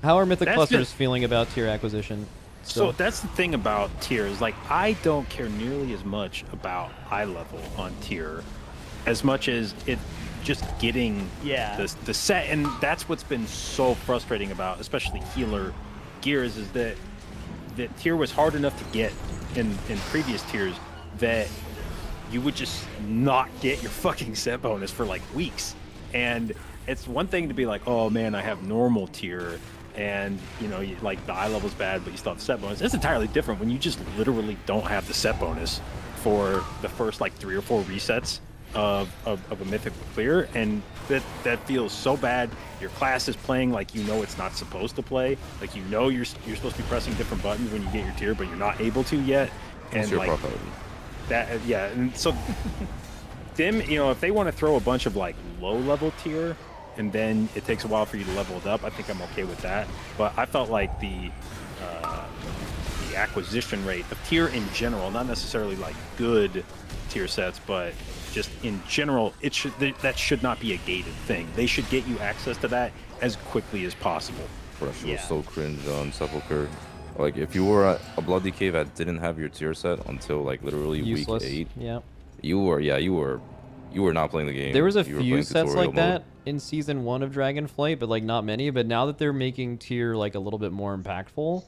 How are Mythic Clusters feeling about tier acquisition? So that's the thing about tiers. Like, I don't care nearly as much about eye level on tier as much as it just getting the set. And that's what's been so frustrating about especially healer gears, is that tier was hard enough to get in previous tiers that you would just not get your fucking set bonus for like weeks. And it's one thing to be like, oh man, I have normal tier and you know, like the eye level's bad but you still have the set bonus. It's entirely different when you just literally don't have the set bonus for the first like 3 or 4 resets of a mythic clear, and that feels so bad. Your class is playing like you know it's not supposed to play, like you know you're supposed to be pressing different buttons when you get your tier but you're not able to yet. And your like that, and so them, you know, if they want to throw a bunch of like low level tier and then it takes a while for you to level it up, I think I'm okay with that. But I felt like the acquisition rate of tier in general, not necessarily like good tier sets, but just in general, that should not be a gated thing. They should get you access to that as quickly as possible. Rush was so cringe on Sepulchre. Like if you were at a Bloody Cave that didn't have your tier set until like literally Useless. week 8, yeah, you were not playing the game. There was a You were few playing sets tutorial like that mode. in season 1 of Dragonflight, but like not many. But now that they're making tier like a little bit more impactful,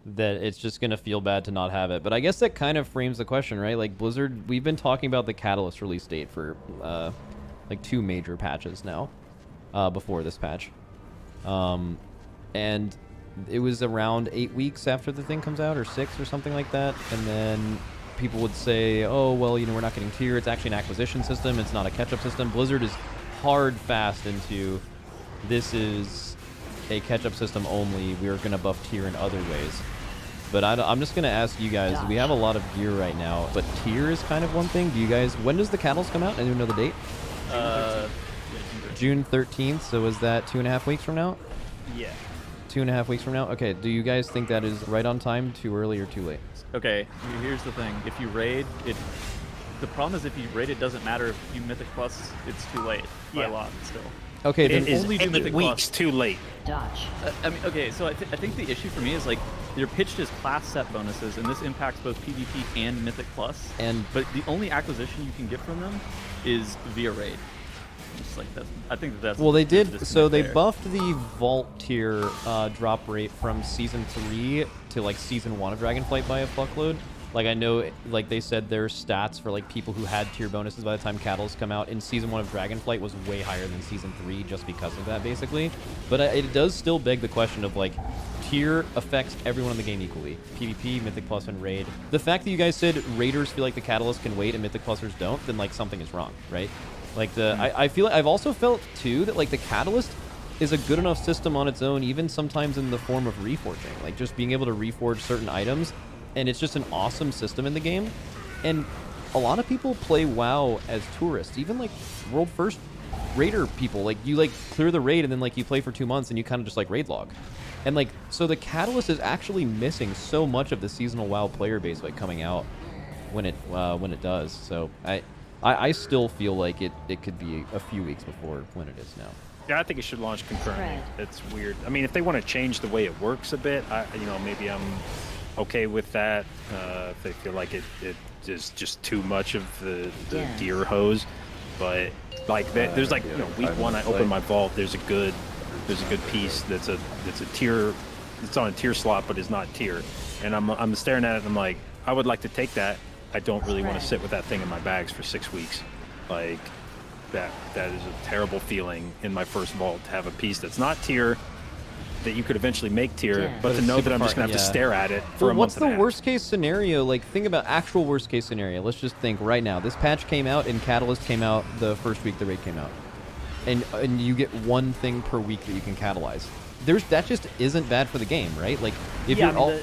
that it's just gonna feel bad to not have it. But I guess that kind of frames the question, right? Like Blizzard, we've been talking about the Catalyst release date for like 2 major patches now, before this patch, and it was around 8 weeks after the thing comes out, or 6 or something like that. And then people would say, oh well, you know, we're not getting tier, it's actually an acquisition system, it's not a catch-up system. Blizzard is hard fast into this is a catch-up system only, we're gonna buff tier in other ways. But I'm just gonna ask you guys, we have a lot of gear right now, but tier is kind of one thing. Do you guys, when does the Catalyst come out? Anyone know the date? June 13th, so is that 2.5 weeks from now? Yeah. 2.5 weeks from now? Okay, do you guys think that is right on time, too early, or too late? Okay, here's the thing. If you raid, the problem is if you raid, it doesn't matter if you Mythic Plus, it's too late by law still. Okay, then It is only do 8 Mythic weeks Plus. too late. Dodge. I mean, okay, so I think the issue for me is like they're pitched as class set bonuses, and this impacts both PvP and Mythic Plus. But the only acquisition you can get from them is via raid. Just like that. I think that's well, they did. the So they there. buffed the vault tier drop rate from season 3 to like season 1 of Dragonflight by a fuckload. Like I know, like they said, their stats for like people who had tier bonuses by the time Catalyst come out in season 1 of Dragonflight was way higher than season 3 just because of that, basically. But it does still beg the question of like, tier affects everyone in the game equally. PvP, Mythic Plus, and Raid. The fact that you guys said Raiders feel like the Catalyst can wait and Mythic Plusers don't, then like something is wrong, right? Like I feel I've also felt too that like the Catalyst is a good enough system on its own, even sometimes in the form of reforging, like just being able to reforge certain items. And it's just an awesome system in the game. And a lot of people play WoW as tourists, even like world first raider people. Like you like clear the raid and then like you play for 2 months and you kind of just like raid log. And like, so the Catalyst is actually missing so much of the seasonal WoW player base like coming out when it does. So I still feel like it could be a few weeks before when it is now. Yeah, I think it should launch concurrently. It's weird. I mean, if they want to change the way it works a bit, maybe I'm okay with that. If they feel like it is just too much of the gear hose, but like there's like week 1 I open my vault. There's a good piece that's a tier. It's on a tier slot, but it's not tier. And I'm staring at it and I'm like, I would like to take that. I don't really want to sit with that thing in my bags for 6 weeks. Like that is a terrible feeling in my first vault to have a piece that's not tier, that you could eventually make tier, but to know that I'm just gonna have to stare at it for a month. What's the worst case scenario? Like, think about actual worst case scenario. Let's just think right now. This patch came out and Catalyst came out the first week the raid came out, and you get one thing per week that you can catalyze. That just isn't bad for the game, right? Like if you're all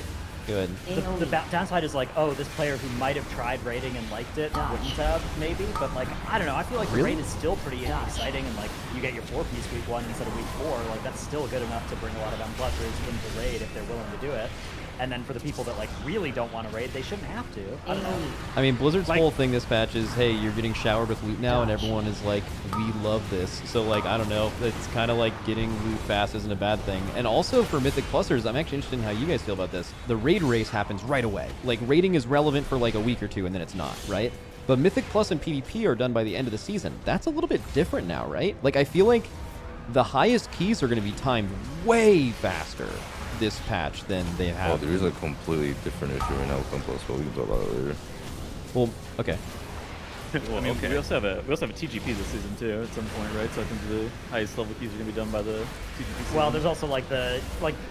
good. The downside is like, oh, this player who might have tried raiding and liked it wouldn't have, maybe. But like, I don't know. I feel like the raid is still pretty exciting, and like, you get your 4-piece week 1 instead of week 4. Like, that's still good enough to bring a lot of M+ers into raid if they're willing to do it. And then for the people that like really don't want to raid, they shouldn't have to. I don't know. I mean, Blizzard's whole thing this patch is, hey, you're getting showered with loot now, and everyone is like, we love this. So like, I don't know. It's kind of like getting loot fast isn't a bad thing. And also for Mythic Plusers, I'm actually interested in how you guys feel about this. The raid race happens right away. Like, raiding is relevant for like a week or 2, and then it's not, right? But Mythic Plus and PvP are done by the end of the season. That's a little bit different now, right? Like, I feel like the highest keys are going to be timed way faster this patch than they have. Oh, there's a completely different issue right now with Plus, but we can talk about it later. Well, okay. I mean, we also have a TGP this season too at some point, right? So I think the highest level keys are gonna be done by the TGP season. Well, there's also like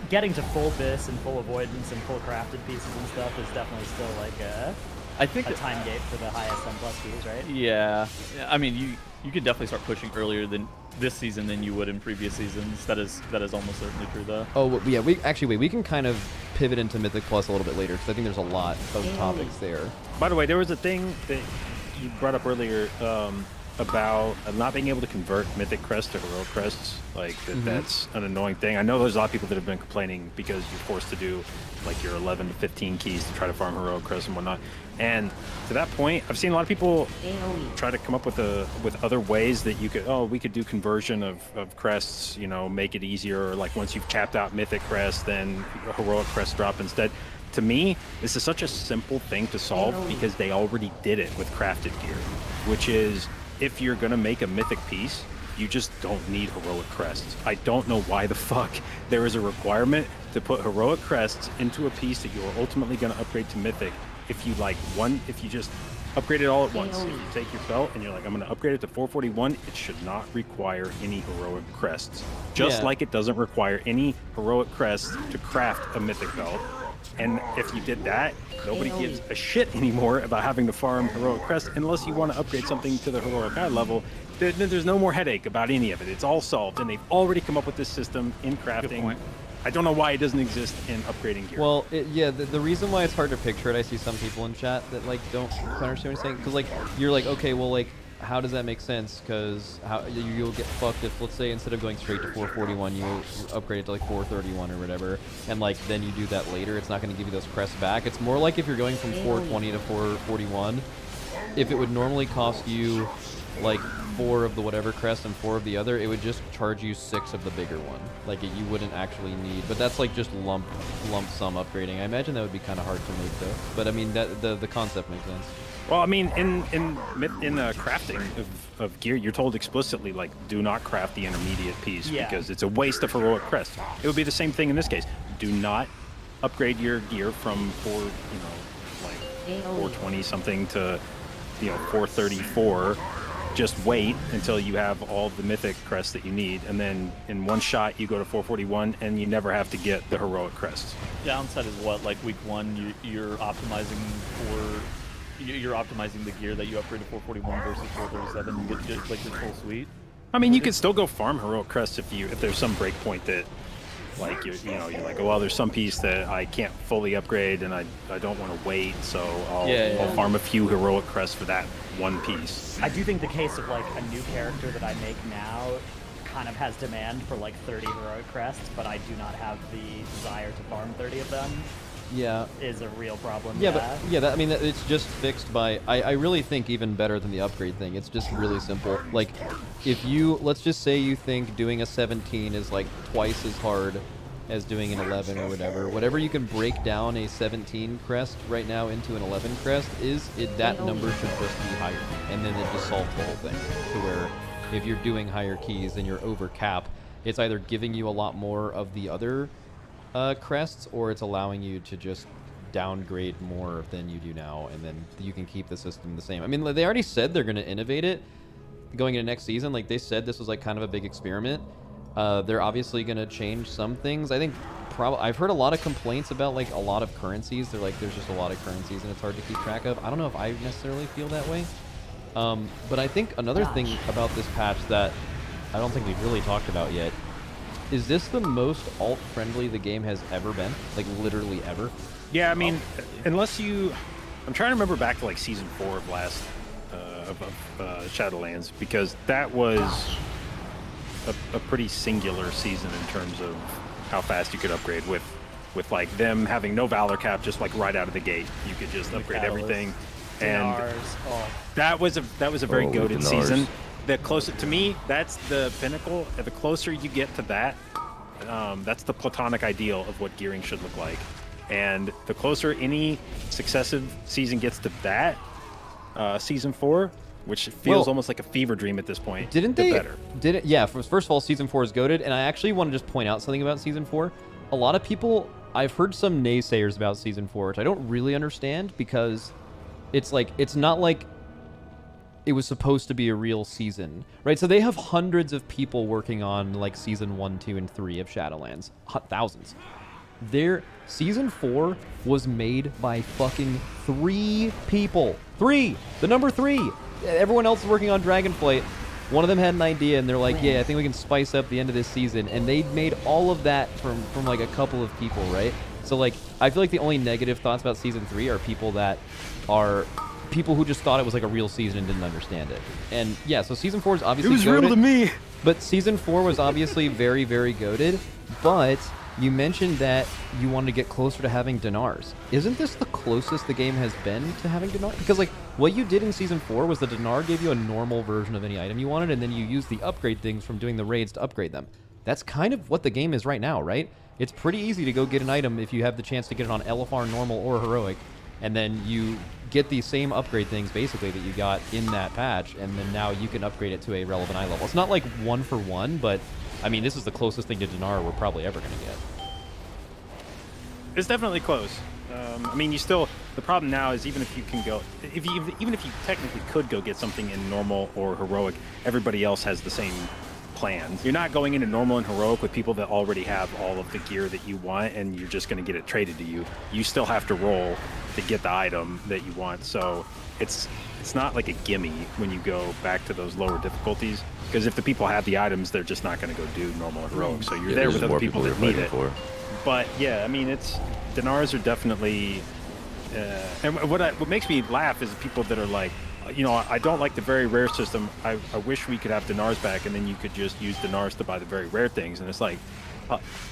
getting to full bis and full avoidance and full crafted pieces and stuff is definitely still like a time gate for the highest M+ keys, right? Yeah, I mean you could definitely start pushing earlier than this season than you would in previous seasons. That is almost certainly true though. Oh well, yeah, we can kind of pivot into Mythic Plus a little bit later because I think there's a lot of topics there. By the way, there was a thing that you brought up earlier about not being able to convert Mythic Crest to Heroic Crests. Like that's an annoying thing. I know there's a lot of people that have been complaining because you're forced to do like your 11 to 15 keys to try to farm Heroic Crests and whatnot. And to that point, I've seen a lot of people try to come up with other ways that you could, we could do conversion of crests, make it easier. Or like once you've capped out Mythic Crest, then Heroic Crest drop instead. To me, this is such a simple thing to solve because they already did it with crafted gear, which is if you're going to make a Mythic piece, you just don't need Heroic Crests. I don't know why the fuck there is a requirement to put Heroic Crests into a piece that you are ultimately going to upgrade to Mythic. If you just upgrade it all at once. If you take your belt and you're like, I'm going to upgrade it to 441, it should not require any Heroic Crests. Just like it doesn't require any Heroic Crests to craft a Mythic belt. And if you did that, nobody gives a shit anymore about having to farm Heroic Crest unless you want to upgrade something to the Heroic High level. There's no more headache about any of it. It's all solved, and they've already come up with this system in crafting. I don't know why it doesn't exist in upgrading gear. Well, the reason why it's hard to picture it, I see some people in chat that like don't quite understand what you're saying, because like you're like, okay, well, like how does that make sense? Because you'll get fucked if, let's say, instead of going straight to 441, you upgrade it to like 431 or whatever, and like then you do that later. It's not going to give you those crests back. It's more like if you're going from 420 to 441. If it would normally cost you like 4 of the whatever crest and 4 of the other, it would just charge you 6 of the bigger one. Like you wouldn't actually need, but that's like just lump sum upgrading. I imagine that would be kind of hard to make though. But I mean that the concept makes sense. Well, I mean, in crafting of gear, you're told explicitly, like, do not craft the intermediate piece because it's a waste of heroic crest. It would be the same thing in this case. Do not upgrade your gear from 420 something to 434. Just wait until you have all the mythic crests that you need, and then in one shot you go to 441, and you never have to get the heroic crests. Downside is what, like week 1, you're optimizing for. You're optimizing the gear that you upgrade to 441 versus 437. You get like the full suite. I mean, you can still go farm heroic crests if there's some breakpoint that, like you're like, oh well, there's some piece that I can't fully upgrade and I don't want to wait, so I'll farm a few heroic crests for that one piece. I do think the case of like a new character that I make now kind of has demand for like 30 heroic crests, but I do not have the desire to farm 30 of them. Is a real problem. I mean, it's just fixed by. I really think even better than the upgrade thing. It's just really simple. Like, if let's just say you think doing a 17 is like twice as hard as doing an 11 or whatever you can break down a 17 crest right now into an 11 crest that number should just be higher, and then it just solves the whole thing. To where if you're doing higher keys and you're over cap, it's either giving you a lot more of the other crests, or it's allowing you to just downgrade more than you do now, and then you can keep the system the same. I mean, they already said they're going to innovate it going into next season. Like, they said this was like kind of a big experiment. They're obviously going to change some things. I think I've heard a lot of complaints about like a lot of currencies. They're like, there's just a lot of currencies and it's hard to keep track of. I don't know if I necessarily feel that way. But I think another thing about this patch that I don't think we've really talked about yet is this the most alt-friendly the game has ever been? Like, literally ever? Yeah, I mean, unless you... I'm trying to remember back to, like, Season 4 of last... Shadowlands, because that was a pretty singular season in terms of how fast you could upgrade with like, them having no Valor cap, just, like, right out of the gate. You could just upgrade everything. And that was a very goated season. The closer to me, that's the pinnacle. The closer you get to that, that's the platonic ideal of what gearing should look like. And the closer any successive season gets to that, Season 4, which feels almost like a fever dream at this point. Didn't they? Yeah. First of all, Season 4 is goated, and I actually want to just point out something about Season 4. A lot of people, I've heard some naysayers about Season 4, which I don't really understand, because it's like, it's not like it was supposed to be a real season, right? So they have hundreds of people working on like Season 1, 2, and 3 of Shadowlands. Thousands. Their Season 4 was made by fucking 3 people. 3! The number 3! Everyone else is working on Dragonflight. One of them had an idea, and they're like, yeah, I think we can spice up the end of this season. And they made all of that from like a couple of people, right? So like, I feel like the only negative thoughts about Season 3 are people who just thought it was like a real season and didn't understand it. And yeah, so Season 4 is obviously goated. It was real to me! But Season 4 was obviously very, very goated. But you mentioned that you wanted to get closer to having Dinars. Isn't this the closest the game has been to having Dinar? Because like, what you did in Season 4 was the Dinar gave you a normal version of any item you wanted, and then you used the upgrade things from doing the raids to upgrade them. That's kind of what the game is right now, right? It's pretty easy to go get an item if you have the chance to get it on LFR, normal, or heroic, and then you get the same upgrade things basically that you got in that patch, and then now you can upgrade it to a relevant eye level. It's not like 1 for 1, but I mean, this is the closest thing to Dinar we're probably ever going to get. It's definitely close. I mean, the problem now is even if you can go, even if you technically could go get something in normal or heroic, everybody else has the same plans. You're not going into normal and heroic with people that already have all of the gear that you want, and you're just going to get it traded to you. You still have to roll to get the item that you want. So it's not like a gimme when you go back to those lower difficulties, because if the people have the items, they're just not going to go do normal and heroic. So you're there with other people that need it. But yeah, I mean, Dinars are definitely, and what makes me laugh is people that are like, you know, I don't like the very rare system. I wish we could have Dinars back, and then you could just use Dinars to buy the very rare things. And it's like,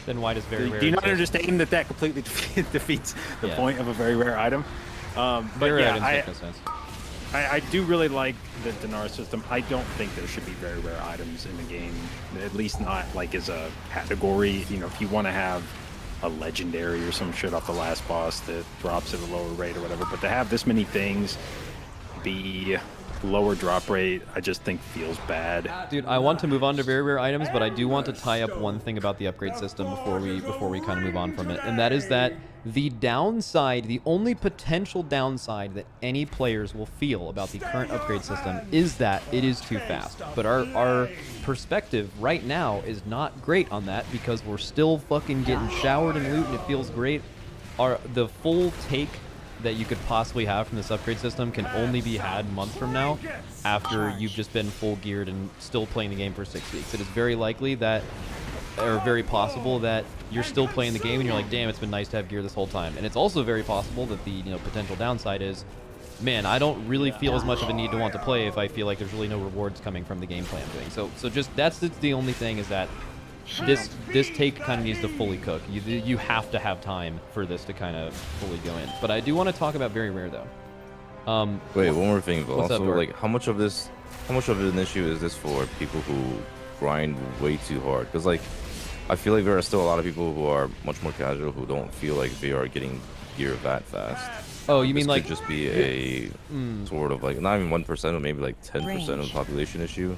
then why does very rare? Do you not exist? understand that completely defeats the point of a very rare item? But very yeah, rare items make no sense. I do really like the Dinar system. I don't think there should be very rare items in the game, at least not like as a category. You know, if you want to have a legendary or some shit off the last boss that drops at a lower rate or whatever, but to have this many things be lower drop rate, I just think feels bad. Dude, I want to move on to very rare items, but I do want to tie up one thing about the upgrade system before we kind of move on from it, and that is that the downside, the only potential downside that any players will feel about the current upgrade system is that it is too fast. But our perspective right now is not great on that because we're still fucking getting showered in loot and it feels great. The full take that you could possibly have from this upgrade system can only be had months from now after you've just been full geared and still playing the game for 6 weeks. It is very likely that, or very possible that you're still playing the game and you're like, damn, it's been nice to have gear this whole time. And it's also very possible that the potential downside is, man, I don't really feel as much of a need to want to play if I feel like there's really no rewards coming from the gameplay I'm doing. So just that's the only thing, is that this take kind of needs to fully cook. You have to have time for this to kind of fully go in. But I do want to talk about very rare though. Wait, one more thing, but what's also up, like how much of an issue is this for people who grind way too hard? Because like I feel like there are still a lot of people who are much more casual who don't feel like they are getting gear that fast. Oh, you mean this like could just be a sort of like not even 1%, but maybe like 10% of the population issue.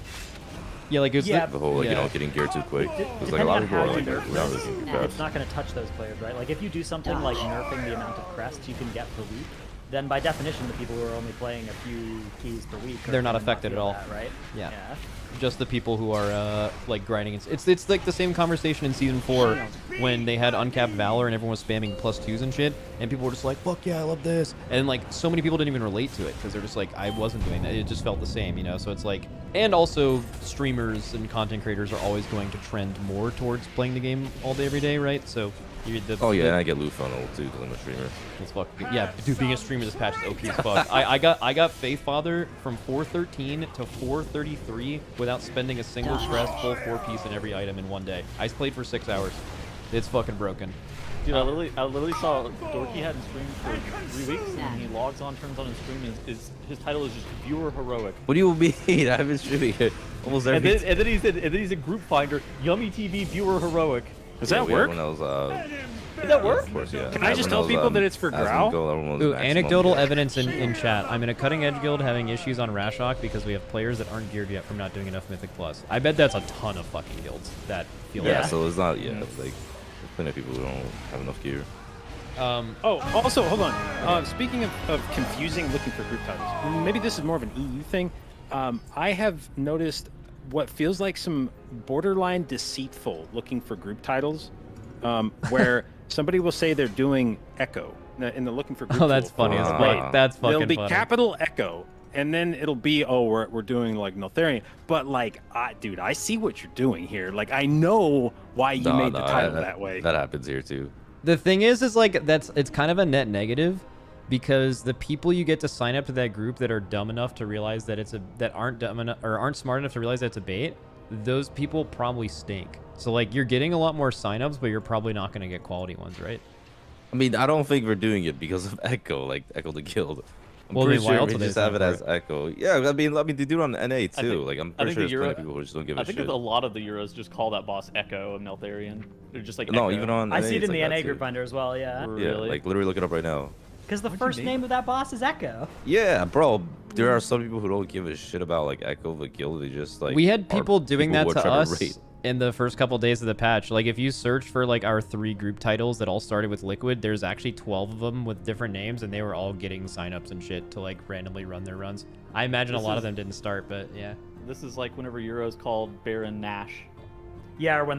Yeah, like it's the whole like getting gear too quick. Because like a lot of people are like not really getting fast. It's not going to touch those players, right? Like if you do something like nerfing the amount of crests you can get per week, then by definition the people who are only playing a few keys per week they're not affected at all, that, right? Yeah. Just the people who are like grinding. It's like the same conversation in season 4 when they had uncapped valor and everyone was spamming +2s and shit, and people were just like, fuck yeah, I love this, and like so many people didn't even relate to it because they're just like, I wasn't doing that. It just felt the same, so it's like, and also streamers and content creators are always going to trend more towards playing the game all day every day, right? So and I get loot funnel too because I'm a streamer. It's fucking, yeah, dude, being a streamer this patch is OP as fuck. I got Faith Father from 413 to 433 without spending a single crest, full 4-piece in every item in one day. I played for 6 hours. It's fucking broken. Dude, I literally saw Dorky hadn't streamed for 3 weeks, and he logs on, turns on his stream, and his title is just Viewer Heroic. What do you mean? I've been streaming it almost every. And then he's a group finder, Yummy TV Viewer Heroic. Does that work? Did that work? Of course, yeah. Can I just tell people that it's for Growl? Ooh, anecdotal evidence in chat. I'm in a cutting edge guild having issues on Rashok because we have players that aren't geared yet from not doing enough Mythic Plus. I bet that's a ton of fucking guilds that feel yeah, that. so it's not, like, there's plenty of people who don't have enough gear. Also, hold on. Speaking of confusing looking for group titles, maybe this is more of an EU thing. I have noticed what feels like some borderline deceitful looking for group titles, where somebody will say they're doing Echo in the looking for group. Oh, that's funny. That's fucking It'll be funny. capital Echo, and then it'll be, oh, we're doing like Neltharion. But like, dude, I see what you're doing here. Like, I know why you made the title that way. That happens here too. The thing is like it's kind of a net negative, because the people you get to sign up to that group that are dumb enough to realize that aren't smart enough to realize that it's a bait, those people probably stink. So like you're getting a lot more signups, but you're probably not going to get quality ones, right? I mean, I don't think we're doing it because of Echo, like Echo the Guild. I'm well, pretty why sure else we do they just have it sign as Echo. Yeah, I mean they do it on NA too. I'm pretty sure there's plenty of people who just don't give a shit. I think a lot of the Euros just call that boss Echo of Neltharion. They're just like no, Echo. even on NA, I see it in like the that NA group too. finder as well, yeah. Really? Yeah, like literally look it up right now. Because the first name of that boss is Echo. Yeah, bro. There are some people who don't give a shit about like Echo the Guild. They just like. We had people doing that to us rate. in the first couple days of the patch. Like if you search for like our 3 group titles that all started with Liquid, there's actually 12 of them with different names, and they were all getting signups and shit to like randomly run their runs. I imagine a lot of them didn't start, but yeah. This is like whenever Euros called Baron Nash. Yeah, or when